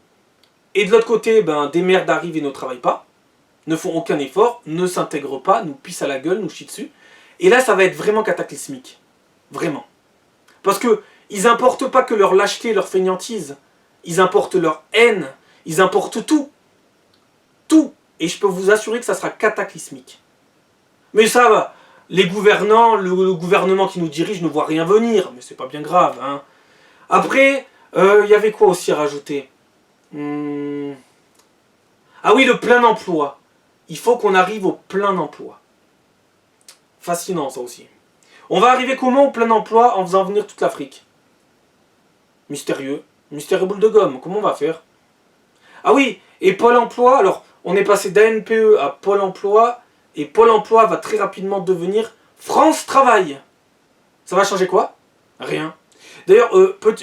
Speaker 1: et de l'autre côté, des merdes arrivent et ne travaillent pas, ne font aucun effort, ne s'intègrent pas, nous pissent à la gueule, nous chient dessus. Et là, ça va être vraiment cataclysmique. Vraiment. Parce que ils importent pas que leur lâcheté, leur fainéantise. Ils importent leur haine. Ils importent tout. Tout. Et je peux vous assurer que ça sera cataclysmique. Mais ça va. Les gouvernants, le gouvernement qui nous dirige ne voit rien venir. Mais c'est pas bien grave. Hein. Après, y avait quoi aussi à rajouter? Ah oui, le plein emploi. Il faut qu'on arrive au plein emploi. Fascinant ça aussi. On va arriver comment au plein emploi en faisant venir toute l'Afrique? Mystérieux. Mystérieux boule de gomme. Comment on va faire? Ah oui, et Pôle emploi, alors on est passé d'ANPE à Pôle emploi, et Pôle emploi va très rapidement devenir France Travail. Ça va changer quoi? Rien. D'ailleurs,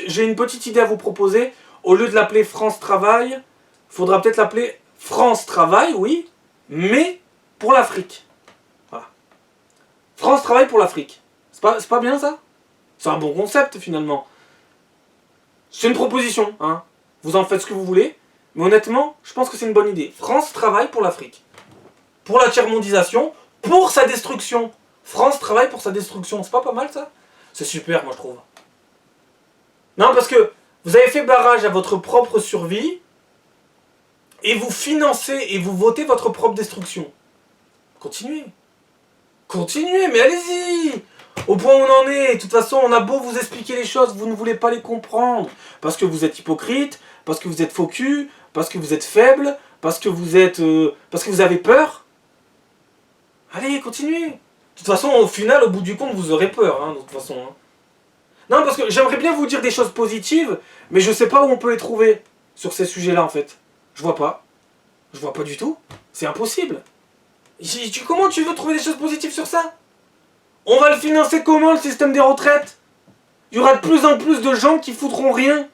Speaker 1: j'ai une petite idée à vous proposer. Au lieu de l'appeler France Travail, il faudra peut-être l'appeler France Travail, oui, mais pour l'Afrique. Voilà. France Travail pour l'Afrique. C'est pas bien ça? C'est un bon concept finalement. C'est une proposition, hein. Vous en faites ce que vous voulez, mais honnêtement, je pense que c'est une bonne idée. France Travail pour l'Afrique. Pour la tiers-mondisation, pour sa destruction. France Travail pour sa destruction. C'est pas mal ça? C'est super, moi je trouve. Non, parce que vous avez fait barrage à votre propre survie et vous financez et vous votez votre propre destruction. Continuez. Continuez, mais allez-y. Au point où on en est, de toute façon, on a beau vous expliquer les choses, vous ne voulez pas les comprendre. Parce que vous êtes hypocrite, parce que vous êtes faux cul, parce que vous êtes faible, parce que vous êtes... parce que vous avez peur. Allez, continuez. De toute façon, au final, au bout du compte, vous aurez peur, hein, de toute façon. Hein. Non, parce que j'aimerais bien vous dire des choses positives, mais je sais pas où on peut les trouver sur ces sujets-là, en fait. Je vois pas. Je vois pas du tout. C'est impossible. Comment tu veux trouver des choses positives sur ça? On va le financer comment, le système des retraites? Il y aura de plus en plus de gens qui foutront rien.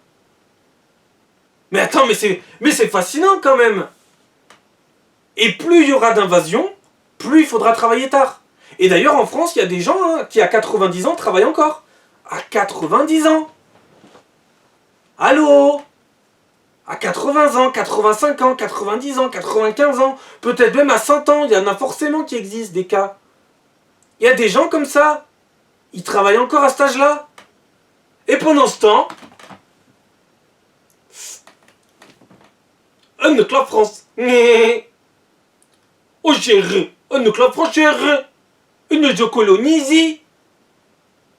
Speaker 1: Mais attends, mais c'est fascinant quand même. Et plus il y aura d'invasions, plus il faudra travailler tard. Et d'ailleurs, en France, il y a des gens qui, à 90 ans, travaillent encore. À 90 ans. Allô? À 80 ans, 85 ans, 90 ans, 95 ans, peut-être même à 100 ans, il y en a forcément qui existent des cas. Il y a des gens comme ça. Ils travaillent encore à cet âge-là. Et pendant ce temps, on ne que la France. Oh chérie, on ne que la France, chérie. Ils nous ont colonisés.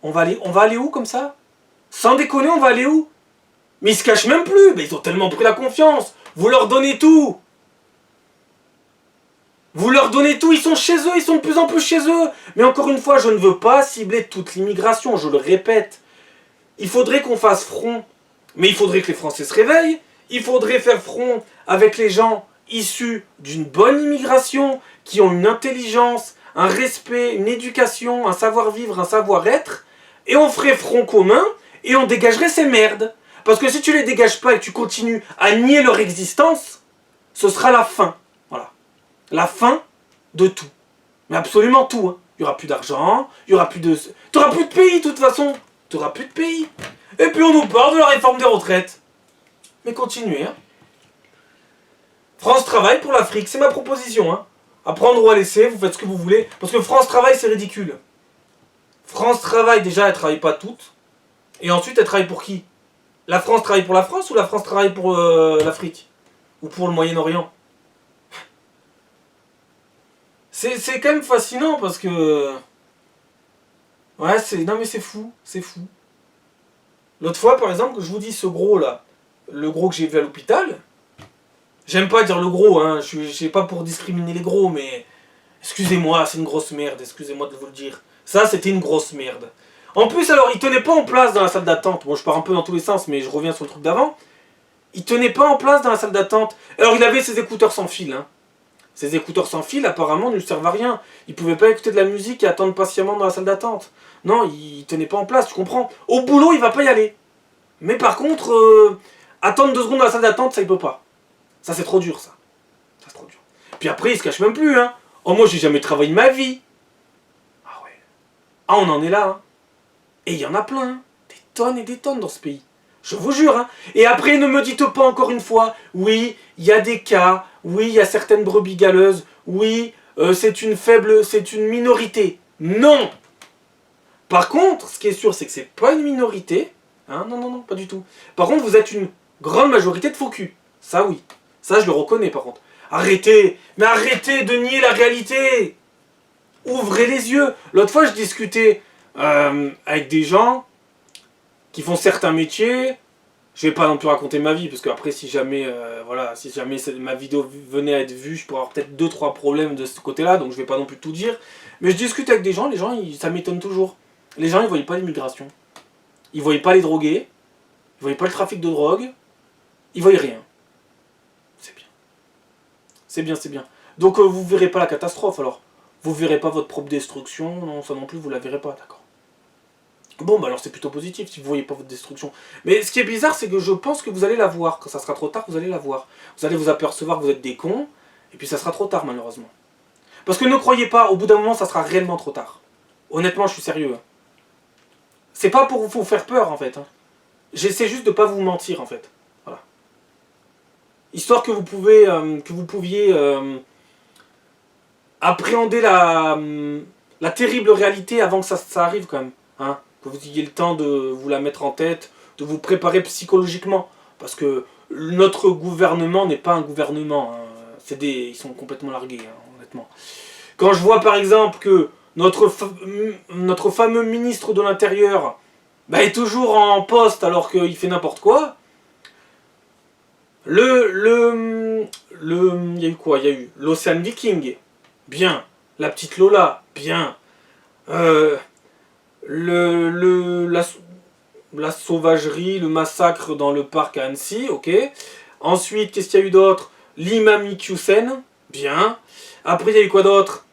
Speaker 1: On va aller où comme ça? Sans déconner, on va aller où? Mais ils se cachent même plus. Mais ils ont tellement pris la confiance. Vous leur donnez tout. Vous leur donnez tout, ils sont chez eux, ils sont de plus en plus chez eux. Mais encore une fois, je ne veux pas cibler toute l'immigration, je le répète. Il faudrait qu'on fasse front. Mais il faudrait que les Français se réveillent. Il faudrait faire front avec les gens issus d'une bonne immigration, qui ont une intelligence, un respect, une éducation, un savoir-vivre, un savoir-être. Et on ferait front commun et on dégagerait ces merdes. Parce que si tu les dégages pas et que tu continues à nier leur existence, ce sera la fin. Voilà. La fin de tout. Mais absolument tout. Hein. Il n'y aura plus d'argent, il n'y aura plus de... Tu n'auras plus de pays de toute façon. Tu n'auras plus de pays. Et puis on nous parle de la réforme des retraites. Mais continuez. Hein. France Travail pour l'Afrique, c'est ma proposition. Hein. À prendre ou à laisser, vous faites ce que vous voulez. Parce que France Travail, c'est ridicule. France Travail, déjà, elle ne travaille pas toutes. Et ensuite, elle travaille pour qui? La France travaille pour la France ou la France travaille pour l'Afrique? Ou pour le Moyen-Orient? C'est quand même fascinant parce que... Ouais, non mais c'est fou, c'est fou. L'autre fois, par exemple, que je vous dis ce gros là, le gros que j'ai vu à l'hôpital, j'aime pas dire le gros, hein, je sais pas pour discriminer les gros, mais... Excusez-moi, c'est une grosse merde, excusez-moi de vous le dire. Ça, c'était une grosse merde. En plus, alors, il tenait pas en place dans la salle d'attente. Bon, je pars un peu dans tous les sens, mais je reviens sur le truc d'avant. Il tenait pas en place dans la salle d'attente. Alors, il avait ses écouteurs sans fil, hein. Ces écouteurs sans fil, apparemment, ne lui servent à rien. Il pouvait pas écouter de la musique et attendre patiemment dans la salle d'attente. Non, il tenait pas en place, tu comprends. Au boulot, il va pas y aller. Mais par contre, attendre 2 secondes dans la salle d'attente, ça il peut pas. Ça, c'est trop dur, ça. Ça, c'est trop dur. Puis après, il se cache même plus, hein. Oh, moi, j'ai jamais travaillé de ma vie. Ah ouais. Ah, on en est là, hein. Et il y en a plein, hein. Des tonnes et des tonnes dans ce pays. Je vous jure, hein. Et après, ne me dites pas encore une fois, oui, il y a des cas, oui, il y a certaines brebis galeuses, oui, c'est une minorité. Non. Par contre, ce qui est sûr, c'est que c'est pas une minorité. Hein, non, non, non, pas du tout. Par contre, vous êtes une grande majorité de faux culs. Ça, oui. Ça, je le reconnais, par contre. Arrêtez. Mais arrêtez de nier la réalité. Ouvrez les yeux. L'autre fois, je discutais avec des gens qui font certains métiers. Je vais pas non plus raconter ma vie, parce qu'après, si jamais, voilà, si jamais ma vidéo venait à être vue, je pourrais avoir peut-être 2-3 problèmes de ce côté-là, donc je vais pas non plus tout dire. Mais je discute avec des gens, les gens, ça m'étonne toujours. Les gens, ils voyaient pas l'immigration. Ils voyaient pas les drogués. Ils voyaient pas le trafic de drogue. Ils voyaient rien. C'est bien. C'est bien, c'est bien. Donc vous verrez pas la catastrophe, alors. Vous verrez pas votre propre destruction, non, ça non plus, vous la verrez pas, d'accord. Bon, bah alors c'est plutôt positif si vous voyez pas votre destruction. Mais ce qui est bizarre, c'est que je pense que vous allez la voir. Quand ça sera trop tard, vous allez la voir. Vous allez vous apercevoir que vous êtes des cons, et puis ça sera trop tard, malheureusement. Parce que ne croyez pas, au bout d'un moment, ça sera réellement trop tard. Honnêtement, je suis sérieux. C'est pas pour vous faire peur, en fait. Hein. J'essaie juste de pas vous mentir, en fait. Voilà. Histoire que vous pouviez appréhender la terrible réalité avant que ça arrive, quand même. Hein. Que vous ayez le temps de vous la mettre en tête, de vous préparer psychologiquement. Parce que notre gouvernement n'est pas un gouvernement. Hein. Ils sont complètement largués, hein, honnêtement. Quand je vois par exemple que notre fameux ministre de l'Intérieur est toujours en poste alors qu'il fait n'importe quoi. Il y a eu quoi? Il y a eu l'Ocean Viking, bien. La petite Lola, bien. La sauvagerie, le massacre dans le parc à Annecy, ok. Ensuite, qu'est-ce qu'il y a eu d'autre? L'imam Iqiyoussen, bien. Après, il y a eu quoi d'autre?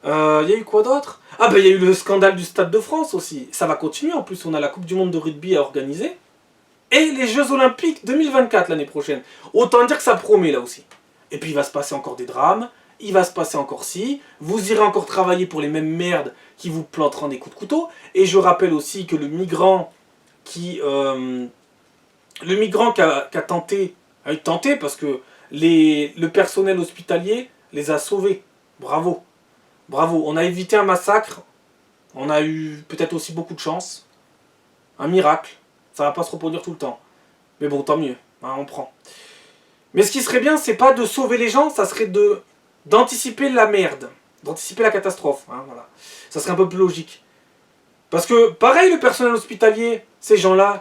Speaker 1: Il y a eu quoi d'autre? Ah il y a eu le scandale du Stade de France aussi. Ça va continuer en plus, on a la Coupe du Monde de rugby à organiser. Et les Jeux Olympiques 2024 l'année prochaine. Autant dire que ça promet là aussi. Et puis il va se passer encore des drames. Il va se passer encore ci. Vous irez encore travailler pour les mêmes merdes qui vous planteront des coups de couteau. Et je rappelle aussi que le migrant qui a tenté parce que le personnel hospitalier les a sauvés. Bravo. Bravo. On a évité un massacre. On a eu peut-être aussi beaucoup de chance. Un miracle. Ça va pas se reproduire tout le temps. Mais bon, tant mieux. Hein, on prend. Mais ce qui serait bien, c'est pas de sauver les gens, ça serait d'anticiper la merde. D'anticiper la catastrophe. Hein, voilà. Ça serait un peu plus logique. Parce que, pareil, le personnel hospitalier, ces gens-là,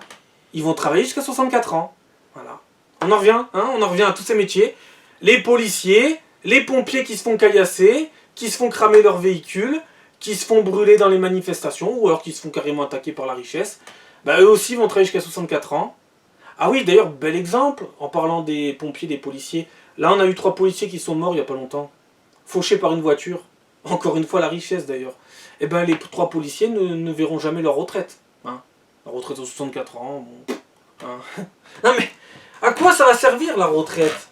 Speaker 1: ils vont travailler jusqu'à 64 ans. Voilà. On en revient à tous ces métiers. Les policiers, les pompiers qui se font caillasser, qui se font cramer leurs véhicules, qui se font brûler dans les manifestations, ou alors qui se font carrément attaquer par la richesse. Eux aussi vont travailler jusqu'à 64 ans. Ah oui, d'ailleurs, bel exemple, en parlant des pompiers, des policiers. Là, on a eu 3 policiers qui sont morts il n'y a pas longtemps. Fauchés par une voiture. Encore une fois, la richesse d'ailleurs. Et les 3 policiers ne verront jamais leur retraite. Hein. La retraite aux 64 ans, bon. Hein. Non mais, à quoi ça va servir la retraite?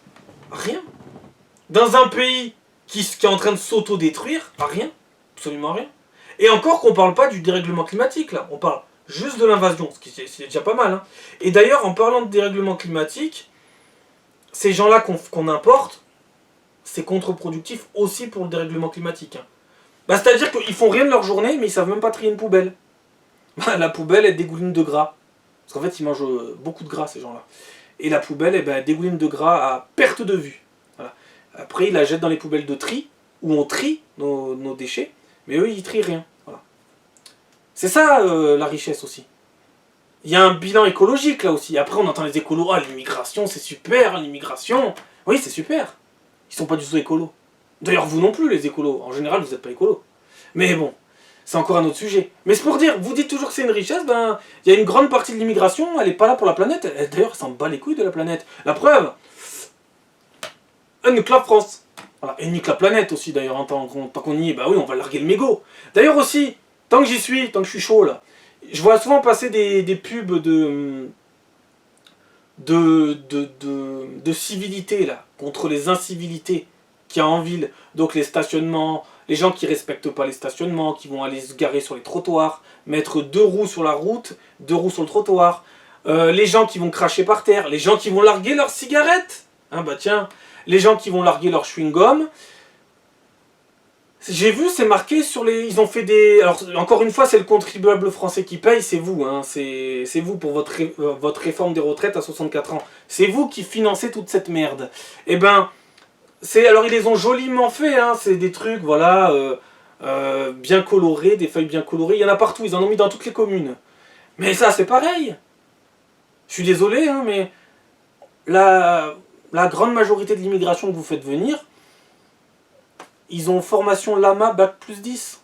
Speaker 1: Rien. Dans un pays qui est en train de s'auto-détruire, rien. Absolument rien. Et encore qu'on parle pas du dérèglement climatique, là. On parle juste de l'invasion, ce qui c'est déjà pas mal. Hein. Et d'ailleurs, en parlant de dérèglement climatique, ces gens-là qu'on importe, c'est contre-productif aussi pour le dérèglement climatique. Hein. C'est-à-dire qu'ils font rien de leur journée, mais ils savent même pas trier une poubelle. La poubelle, elle dégouline de gras. Parce qu'en fait, ils mangent beaucoup de gras, ces gens-là. Et la poubelle, elle dégouline de gras à perte de vue. Voilà. Après, ils la jettent dans les poubelles de tri, où on trie nos déchets, mais eux, ils trient rien. Voilà. C'est ça, la richesse aussi. Il y a un bilan écologique, là aussi. Après, on entend les écolos, ah, l'immigration, c'est super, l'immigration. Oui, c'est super. Ils sont pas du tout écolos. D'ailleurs, vous non plus, les écolos. En général, vous n'êtes pas écolos. Mais bon, c'est encore un autre sujet. Mais c'est pour dire, vous dites toujours que c'est une richesse, il y a une grande partie de l'immigration, elle n'est pas là pour la planète. D'ailleurs, elle s'en bat les couilles de la planète. La preuve, elle nique la France. Voilà. Elle nique la planète aussi, d'ailleurs, hein, tant qu'on y est. Oui, on va larguer le mégot. D'ailleurs aussi, tant que j'y suis, tant que je suis chaud, là, je vois souvent passer des pubs de civilité, là, contre les incivilités qu'il y a en ville. Donc les stationnements, les gens qui respectent pas les stationnements, qui vont aller se garer sur les trottoirs, mettre 2 roues sur la route, 2 roues sur le trottoir, les gens qui vont cracher par terre, les gens qui vont larguer leurs cigarettes, hein, tiens, les gens qui vont larguer leur chewing-gum. J'ai vu, c'est marqué sur les... Ils ont fait des... Alors, encore une fois, c'est le contribuable français qui paye, c'est vous. Hein, c'est vous pour votre réforme des retraites à 64 ans. C'est vous qui financez toute cette merde. Alors ils les ont joliment fait, hein, c'est des trucs, voilà, bien colorés, des feuilles bien colorées. Il y en a partout, ils en ont mis dans toutes les communes. Mais ça, c'est pareil. Je suis désolé, hein, mais la grande majorité de l'immigration que vous faites venir, ils ont formation Lama Bac plus 10.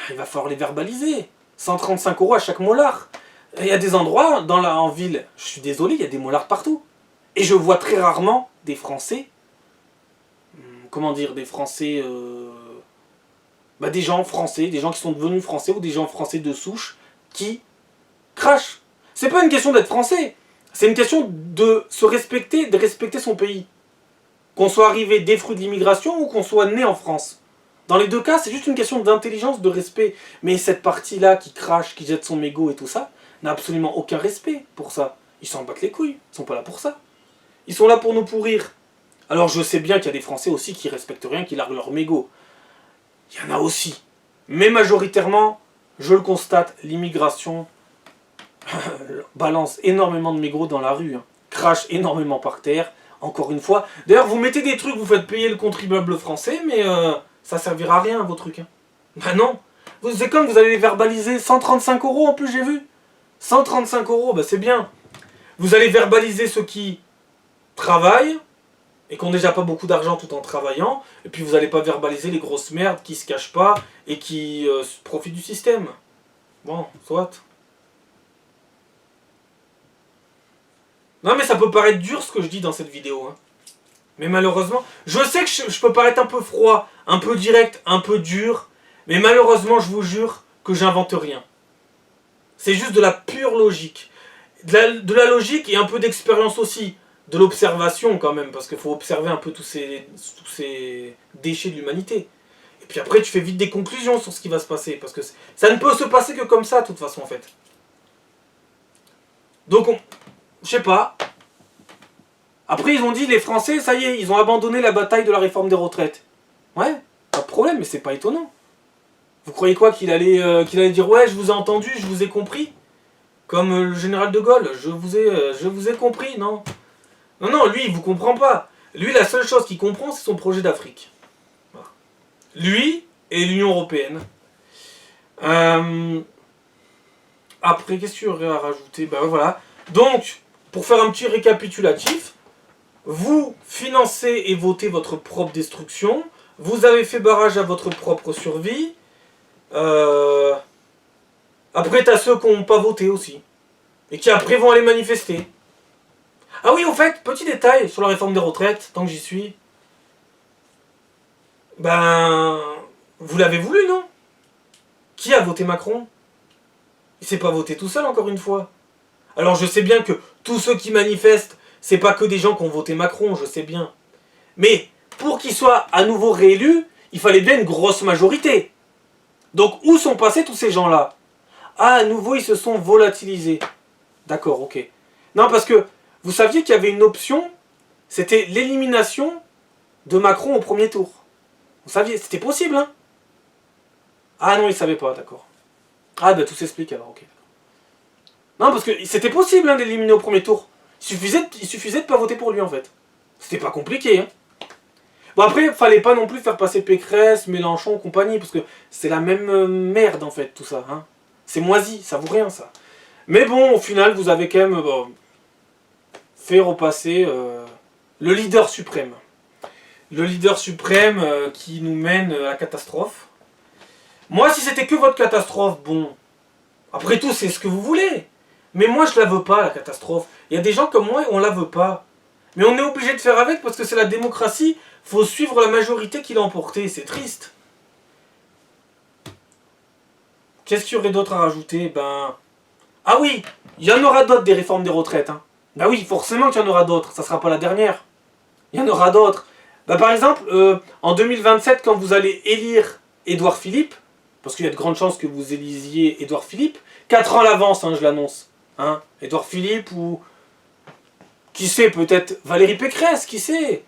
Speaker 1: Il va falloir les verbaliser. 135 € à chaque molar. Il y a des endroits, en ville, je suis désolé, il y a des molars partout. Et je vois très rarement des Français, comment dire, des Français, des gens français, des gens qui sont devenus français, ou des gens français de souche, qui crachent. C'est pas une question d'être français, c'est une question de se respecter, de respecter son pays. Qu'on soit arrivé des fruits de l'immigration ou qu'on soit né en France. Dans les deux cas, c'est juste une question d'intelligence, de respect. Mais cette partie-là qui crache, qui jette son mégot et tout ça, n'a absolument aucun respect pour ça. Ils s'en battent les couilles, ils sont pas là pour ça. Ils sont là pour nous pourrir. Alors je sais bien qu'il y a des Français aussi qui respectent rien, qui larguent leur mégot. Il y en a aussi. Mais majoritairement, je le constate, l'immigration, balance énormément de mégots dans la rue, hein. Crache énormément par terre, encore une fois. D'ailleurs, vous mettez des trucs, vous faites payer le contribuable français, mais ça servira à rien, vos trucs. Hein. Bah non. C'est comme vous allez les verbaliser. 135 € en plus, j'ai vu. 135 €, bah c'est bien. Vous allez verbaliser ceux qui travaillent et qui n'ont déjà pas beaucoup d'argent tout en travaillant. Et puis vous n'allez pas verbaliser les grosses merdes qui se cachent pas et qui profitent du système. Bon, soit. Non mais ça peut paraître dur ce que je dis dans cette vidéo. Hein. Mais malheureusement, je sais que je peux paraître un peu froid, un peu direct, un peu dur. Mais malheureusement, je vous jure que j'invente rien. C'est juste de la pure logique. De la logique et un peu d'expérience aussi. De l'observation quand même, parce qu'il faut observer un peu tous ces déchets de l'humanité. Et puis après, tu fais vite des conclusions sur ce qui va se passer. Parce que ça ne peut se passer que comme ça, de toute façon, en fait. Donc, je sais pas. Après, ils ont dit, les Français, ça y est, ils ont abandonné la bataille de la réforme des retraites. Ouais, pas de problème, mais c'est pas étonnant. Vous croyez quoi qu'il allait dire, ouais, je vous ai entendu, je vous ai compris? Comme le général de Gaulle, je vous ai compris, non? Non, non, lui, il vous comprend pas. Lui, la seule chose qu'il comprend, c'est son projet d'Afrique. Voilà. Lui et l'Union Européenne. Après, qu'est-ce qu'il y aurait à rajouter? Ben voilà. Donc, pour faire un petit récapitulatif, vous financez et votez votre propre destruction. Vous avez fait barrage à votre propre survie. Après, t'as ceux qui n'ont pas voté aussi. Et qui après vont aller manifester. Ah oui, au fait, petit détail sur la réforme des retraites, tant que j'y suis. Ben, vous l'avez voulu, non? Qui a voté Macron? Il s'est pas voté tout seul, encore une fois. Alors je sais bien que tous ceux qui manifestent, c'est pas que des gens qui ont voté Macron, je sais bien. Mais pour qu'il soit à nouveau réélu, il fallait bien une grosse majorité. Donc où sont passés tous ces gens-là? Ah, à nouveau, ils se sont volatilisés. D'accord, ok. Non, parce que vous saviez qu'il y avait une option, c'était l'élimination de Macron au premier tour. Vous saviez, c'était possible, hein? Ah non, ils ne savaient pas, d'accord. Ah, bah tout s'explique alors, ok. Non, parce que c'était possible hein, d'éliminer au premier tour. Il suffisait de pas voter pour lui, en fait. C'était pas compliqué, hein. Bon, après, il fallait pas non plus faire passer Pécresse, Mélenchon, compagnie, parce que c'est la même merde, en fait, tout ça, hein. C'est moisi, ça vaut rien, ça. Mais bon, au final, vous avez quand même fait repasser le leader suprême. Le leader suprême qui nous mène à la catastrophe. Moi, si c'était que votre catastrophe, bon, après tout, c'est ce que vous voulez. Mais moi, je la veux pas, la catastrophe. Il y a des gens comme moi, on la veut pas. Mais on est obligé de faire avec parce que c'est la démocratie. Faut suivre la majorité qui l'a emporté. C'est triste. Qu'est-ce qu'il y aurait d'autre à rajouter? Ben... Ah oui, il y en aura d'autres des réformes des retraites. Hein. Ben oui, forcément qu'il y en aura d'autres. Ça sera pas la dernière. Il y en aura d'autres. Ben par exemple, en 2027, quand vous allez élire Édouard Philippe, parce qu'il y a de grandes chances que vous élisiez Édouard Philippe, 4 ans à l'avance, hein, je l'annonce. Hein, Édouard Philippe ou... Qui sait, peut-être Valérie Pécresse, qui sait?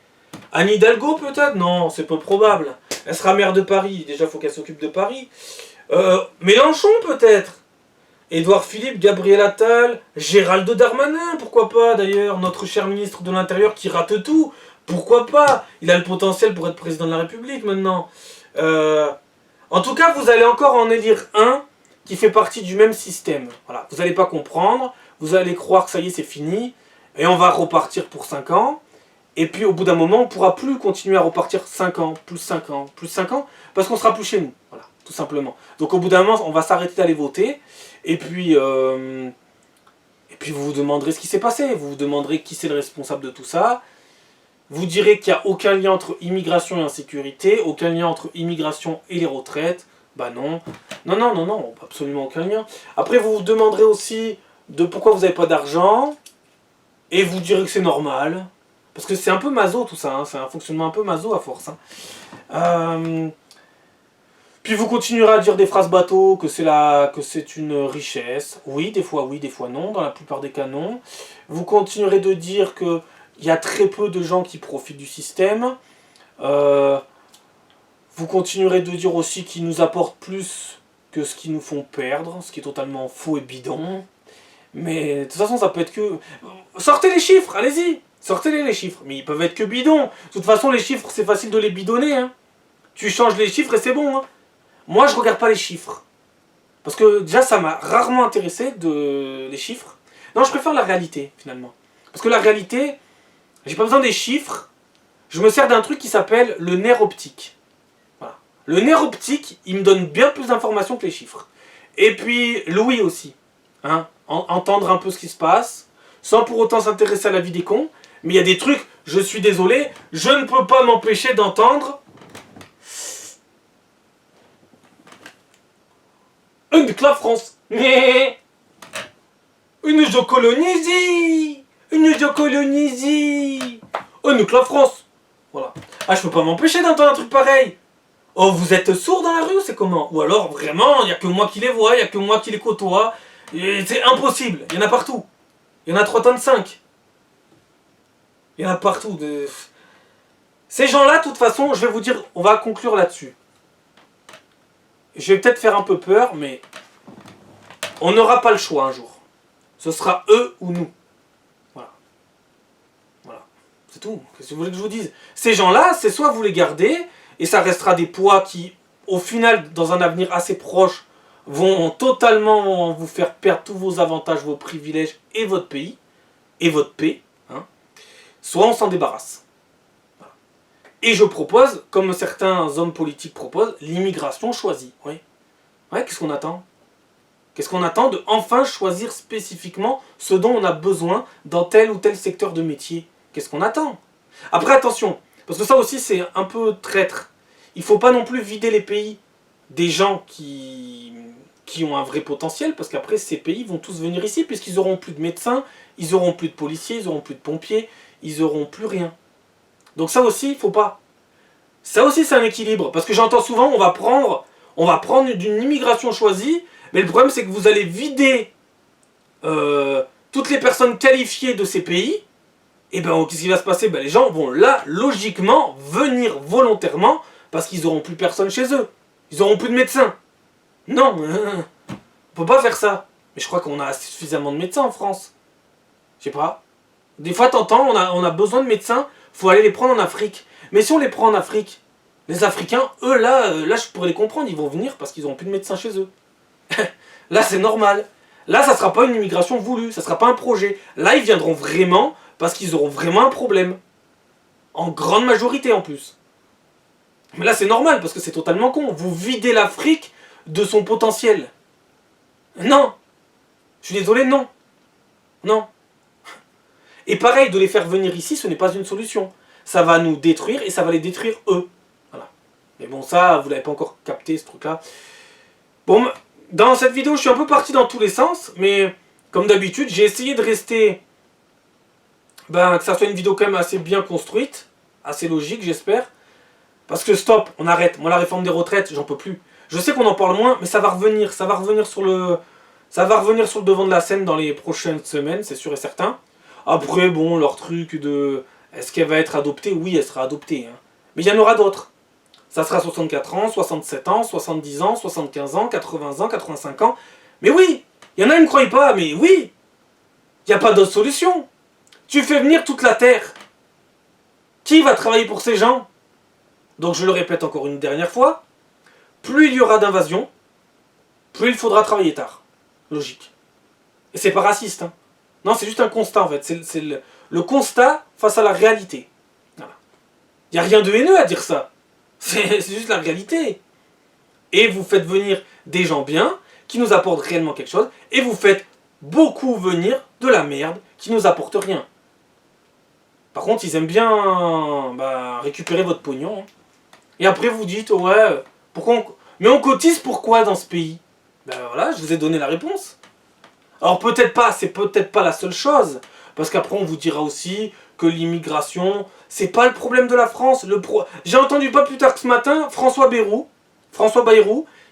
Speaker 1: Anne Hidalgo, peut-être? Non, c'est peu probable. Elle sera maire de Paris. Déjà, il faut qu'elle s'occupe de Paris. Mélenchon, peut-être? Édouard Philippe, Gabriel Attal, Gérald Darmanin, pourquoi pas d'ailleurs, notre cher ministre de l'Intérieur qui rate tout, pourquoi pas? Il a le potentiel pour être président de la République maintenant. En tout cas, vous allez encore en élire un qui fait partie du même système. Voilà. Vous n'allez pas comprendre, vous allez croire que ça y est, c'est fini, et on va repartir pour 5 ans, et puis au bout d'un moment, on ne pourra plus continuer à repartir 5 ans, plus 5 ans, plus 5 ans, parce qu'on ne sera plus chez nous. Voilà, tout simplement. Donc au bout d'un moment, on va s'arrêter d'aller voter, et puis vous vous demanderez ce qui s'est passé, vous vous demanderez qui c'est le responsable de tout ça, vous direz qu'il n'y a aucun lien entre immigration et insécurité, aucun lien entre immigration et les retraites, bah non, non, absolument aucun lien. Après vous vous demanderez aussi de pourquoi vous n'avez pas d'argent, et vous direz que c'est normal, parce que c'est un peu maso tout ça, hein, c'est un fonctionnement un peu maso à force. Hein. Puis vous continuerez à dire des phrases bateau, que c'est une richesse. Oui, des fois non, dans la plupart des cas non. Vous continuerez de dire qu'il y a très peu de gens qui profitent du système. Vous continuerez de dire aussi qu'ils nous apportent plus que ce qu'ils nous font perdre, ce qui est totalement faux et bidon. Mais de toute façon, ça peut être que... Sortez les chiffres, allez-y. Sortez les chiffres. Mais ils peuvent être que bidons. De toute façon, les chiffres, c'est facile de les bidonner. Hein. Tu changes les chiffres et c'est bon. Hein. Moi, je regarde pas les chiffres. Parce que déjà, ça m'a rarement intéressé, les chiffres. Non, je préfère la réalité, finalement. Parce que la réalité, j'ai pas besoin des chiffres. Je me sers d'un truc qui s'appelle le nerf optique. Voilà. Le nerf optique, il me donne bien plus d'informations que les chiffres. Et puis, l'ouïe aussi. Hein, entendre un peu ce qui se passe, sans pour autant s'intéresser à la vie des cons. Mais il y a des trucs, je suis désolé, je ne peux pas m'empêcher d'entendre. Une de la France. Une de colonisée. Une de colonisée. Une de la France. Voilà. Ah, je peux pas m'empêcher d'entendre un truc pareil. Oh, vous êtes sourd dans la rue, c'est comment? Ou alors, vraiment, il n'y a que moi qui les vois, il n'y a que moi qui les côtoie. C'est impossible, il y en a partout. Il y en a 3 tonnes 5. Il y en a partout. Ces gens-là, de toute façon, je vais vous dire, on va conclure là-dessus. Je vais peut-être faire un peu peur, mais on n'aura pas le choix un jour. Ce sera eux ou nous. Voilà. Voilà. C'est tout. Qu'est-ce que vous voulez que je vous dise? Ces gens-là, c'est soit vous les gardez, et ça restera des poids qui, au final, dans un avenir assez proche, vont totalement vous faire perdre tous vos avantages, vos privilèges et votre pays, et votre paix. Hein. Soit on s'en débarrasse. Voilà. Et je propose, comme certains hommes politiques proposent, l'immigration choisie. Oui. Ouais, qu'est-ce qu'on attend? Qu'est-ce qu'on attend de enfin choisir spécifiquement ce dont on a besoin dans tel ou tel secteur de métier? Qu'est-ce qu'on attend? Après, attention, parce que ça aussi c'est un peu traître. Il ne faut pas non plus vider les pays des gens qui ont un vrai potentiel, parce qu'après ces pays vont tous venir ici, puisqu'ils n'auront plus de médecins, ils n'auront plus de policiers, ils n'auront plus de pompiers, ils n'auront plus rien. Donc ça aussi, il ne faut pas. Ça aussi c'est un équilibre, parce que j'entends souvent, on va prendre d'une immigration choisie, mais le problème c'est que vous allez vider toutes les personnes qualifiées de ces pays, et ben qu'est-ce qui va se passer? Ben, les gens vont là, logiquement, venir volontairement, parce qu'ils n'auront plus personne chez eux. Ils n'auront plus de médecins. Non, on peut pas faire ça. Mais je crois qu'on a suffisamment de médecins en France. Je sais pas. Des fois, t'entends, on a besoin de médecins, faut aller les prendre en Afrique. Mais si on les prend en Afrique, les Africains, eux, là, je pourrais les comprendre, ils vont venir parce qu'ils n'auront plus de médecins chez eux. Là, c'est normal. Là, ça sera pas une immigration voulue, ça sera pas un projet. Là, ils viendront vraiment parce qu'ils auront vraiment un problème. En grande majorité, en plus. Mais là, c'est normal, parce que c'est totalement con. Vous videz l'Afrique de son potentiel. Non. Je suis désolé, non. Non. Et pareil, de les faire venir ici, ce n'est pas une solution. Ça va nous détruire et ça va les détruire eux. Voilà. Mais bon, ça, vous l'avez pas encore capté, ce truc-là. Bon, dans cette vidéo, je suis un peu parti dans tous les sens, mais comme d'habitude, j'ai essayé de rester... que ça soit une vidéo quand même assez bien construite, assez logique, j'espère. Parce que stop, on arrête. Moi, la réforme des retraites, j'en peux plus. Je sais qu'on en parle moins, mais ça va revenir. Ça va revenir sur le devant de la scène dans les prochaines semaines, c'est sûr et certain. Après, bon, leur truc de... Est-ce qu'elle va être adoptée? Oui, elle sera adoptée. Hein. Mais il y en aura d'autres. Ça sera 64 ans, 67 ans, 70 ans, 75 ans, 80 ans, 85 ans. Mais oui, il y en a, ils ne me croient pas, mais oui. Il n'y a pas d'autre solution. Tu fais venir toute la Terre. Qui va travailler pour ces gens? Donc je le répète encore une dernière fois, plus il y aura d'invasion, plus il faudra travailler tard. Logique. Et c'est pas raciste. Hein. Non, c'est juste un constat en fait. C'est le constat face à la réalité. Voilà. Il n'y a rien de haineux à dire ça. C'est juste la réalité. Et vous faites venir des gens bien, qui nous apportent réellement quelque chose, et vous faites beaucoup venir de la merde, qui nous apporte rien. Par contre, ils aiment bien récupérer votre pognon. Hein. Et après vous dites, ouais, mais on cotise pourquoi dans ce pays? Ben voilà, je vous ai donné la réponse. Alors peut-être pas, c'est peut-être pas la seule chose. Parce qu'après on vous dira aussi que l'immigration, c'est pas le problème de la France. J'ai entendu pas plus tard que ce matin, François Bayrou,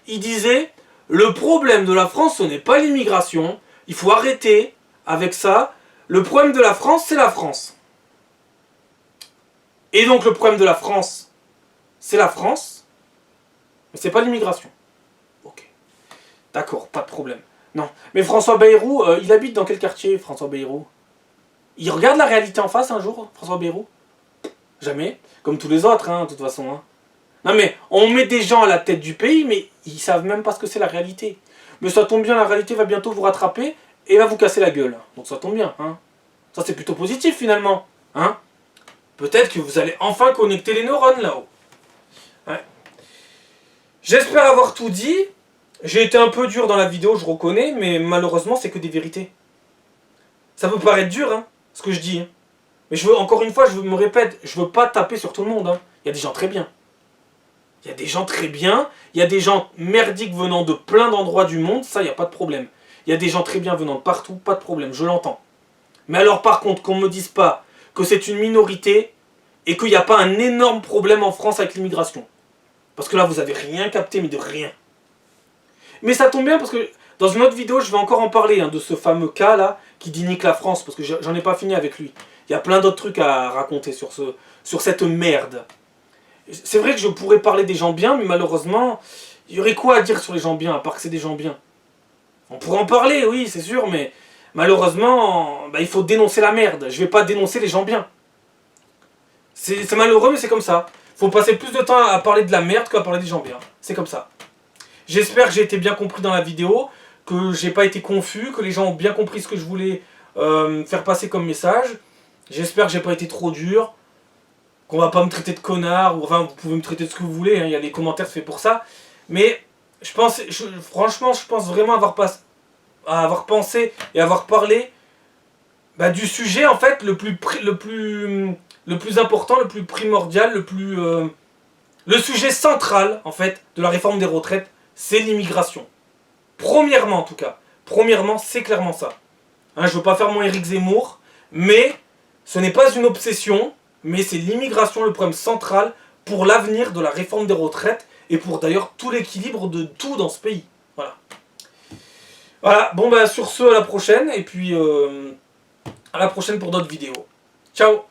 Speaker 1: il disait, le problème de la France, ce n'est pas l'immigration. Il faut arrêter avec ça. Le problème de la France, c'est la France. Et donc le problème de la France, c'est la France, mais c'est pas l'immigration. Ok. D'accord, pas de problème. Non. Mais François Bayrou, il habite dans quel quartier, François Bayrou? Il regarde la réalité en face un jour, François Bayrou? Jamais. Comme tous les autres, hein, de toute façon. Hein. Non mais, on met des gens à la tête du pays, mais ils savent même pas ce que c'est la réalité. Mais ça tombe bien, la réalité va bientôt vous rattraper et va vous casser la gueule. Donc ça tombe bien, hein. Ça c'est plutôt positif finalement, hein. Peut-être que vous allez enfin connecter les neurones là-haut. Ouais. J'espère avoir tout dit. J'ai été un peu dur dans la vidéo, je reconnais, mais malheureusement c'est que des vérités. Ça peut paraître dur, hein, ce que je dis. Hein. Mais je veux, encore une fois, je me répète, je veux pas taper sur tout le monde. Hein. Il y a des gens très bien. Il y a des gens très bien. Il y a des gens merdiques venant de plein d'endroits du monde. Ça, il n'y a pas de problème. Il y a des gens très bien venant de partout. Pas de problème, je l'entends. Mais alors par contre, qu'on ne me dise pas que c'est une minorité et qu'il n'y a pas un énorme problème en France avec l'immigration. Parce que là, vous avez rien capté, mais de rien. Mais ça tombe bien parce que dans une autre vidéo, je vais encore en parler hein, de ce fameux cas là qui dit nique la France. Parce que j'en ai pas fini avec lui. Il y a plein d'autres trucs à raconter sur cette merde. C'est vrai que je pourrais parler des gens bien, mais malheureusement, il y aurait quoi à dire sur les gens bien, à part que c'est des gens bien? On pourrait en parler, oui, c'est sûr, mais malheureusement, bah, il faut dénoncer la merde. Je vais pas dénoncer les gens bien. C'est malheureux, mais c'est comme ça. Faut passer plus de temps à parler de la merde qu'à parler des gens bien. C'est comme ça. J'espère que j'ai été bien compris dans la vidéo, que j'ai pas été confus, que les gens ont bien compris ce que je voulais faire passer comme message. J'espère que j'ai pas été trop dur, qu'on va pas me traiter de connard, ou enfin vous pouvez me traiter de ce que vous voulez, hein, il y a les commentaires, c'est fait pour ça. Mais franchement, je pense vraiment avoir pensé et avoir parlé bah, du sujet en fait le plus important, le plus primordial, le sujet central en fait de la réforme des retraites, c'est l'immigration. Premièrement en tout cas, premièrement c'est clairement ça. Hein, je veux pas faire mon Éric Zemmour, mais ce n'est pas une obsession, mais c'est l'immigration le problème central pour l'avenir de la réforme des retraites et pour d'ailleurs tout l'équilibre de tout dans ce pays. Voilà. Voilà, bon bah sur ce, à la prochaine, et puis à la prochaine pour d'autres vidéos. Ciao!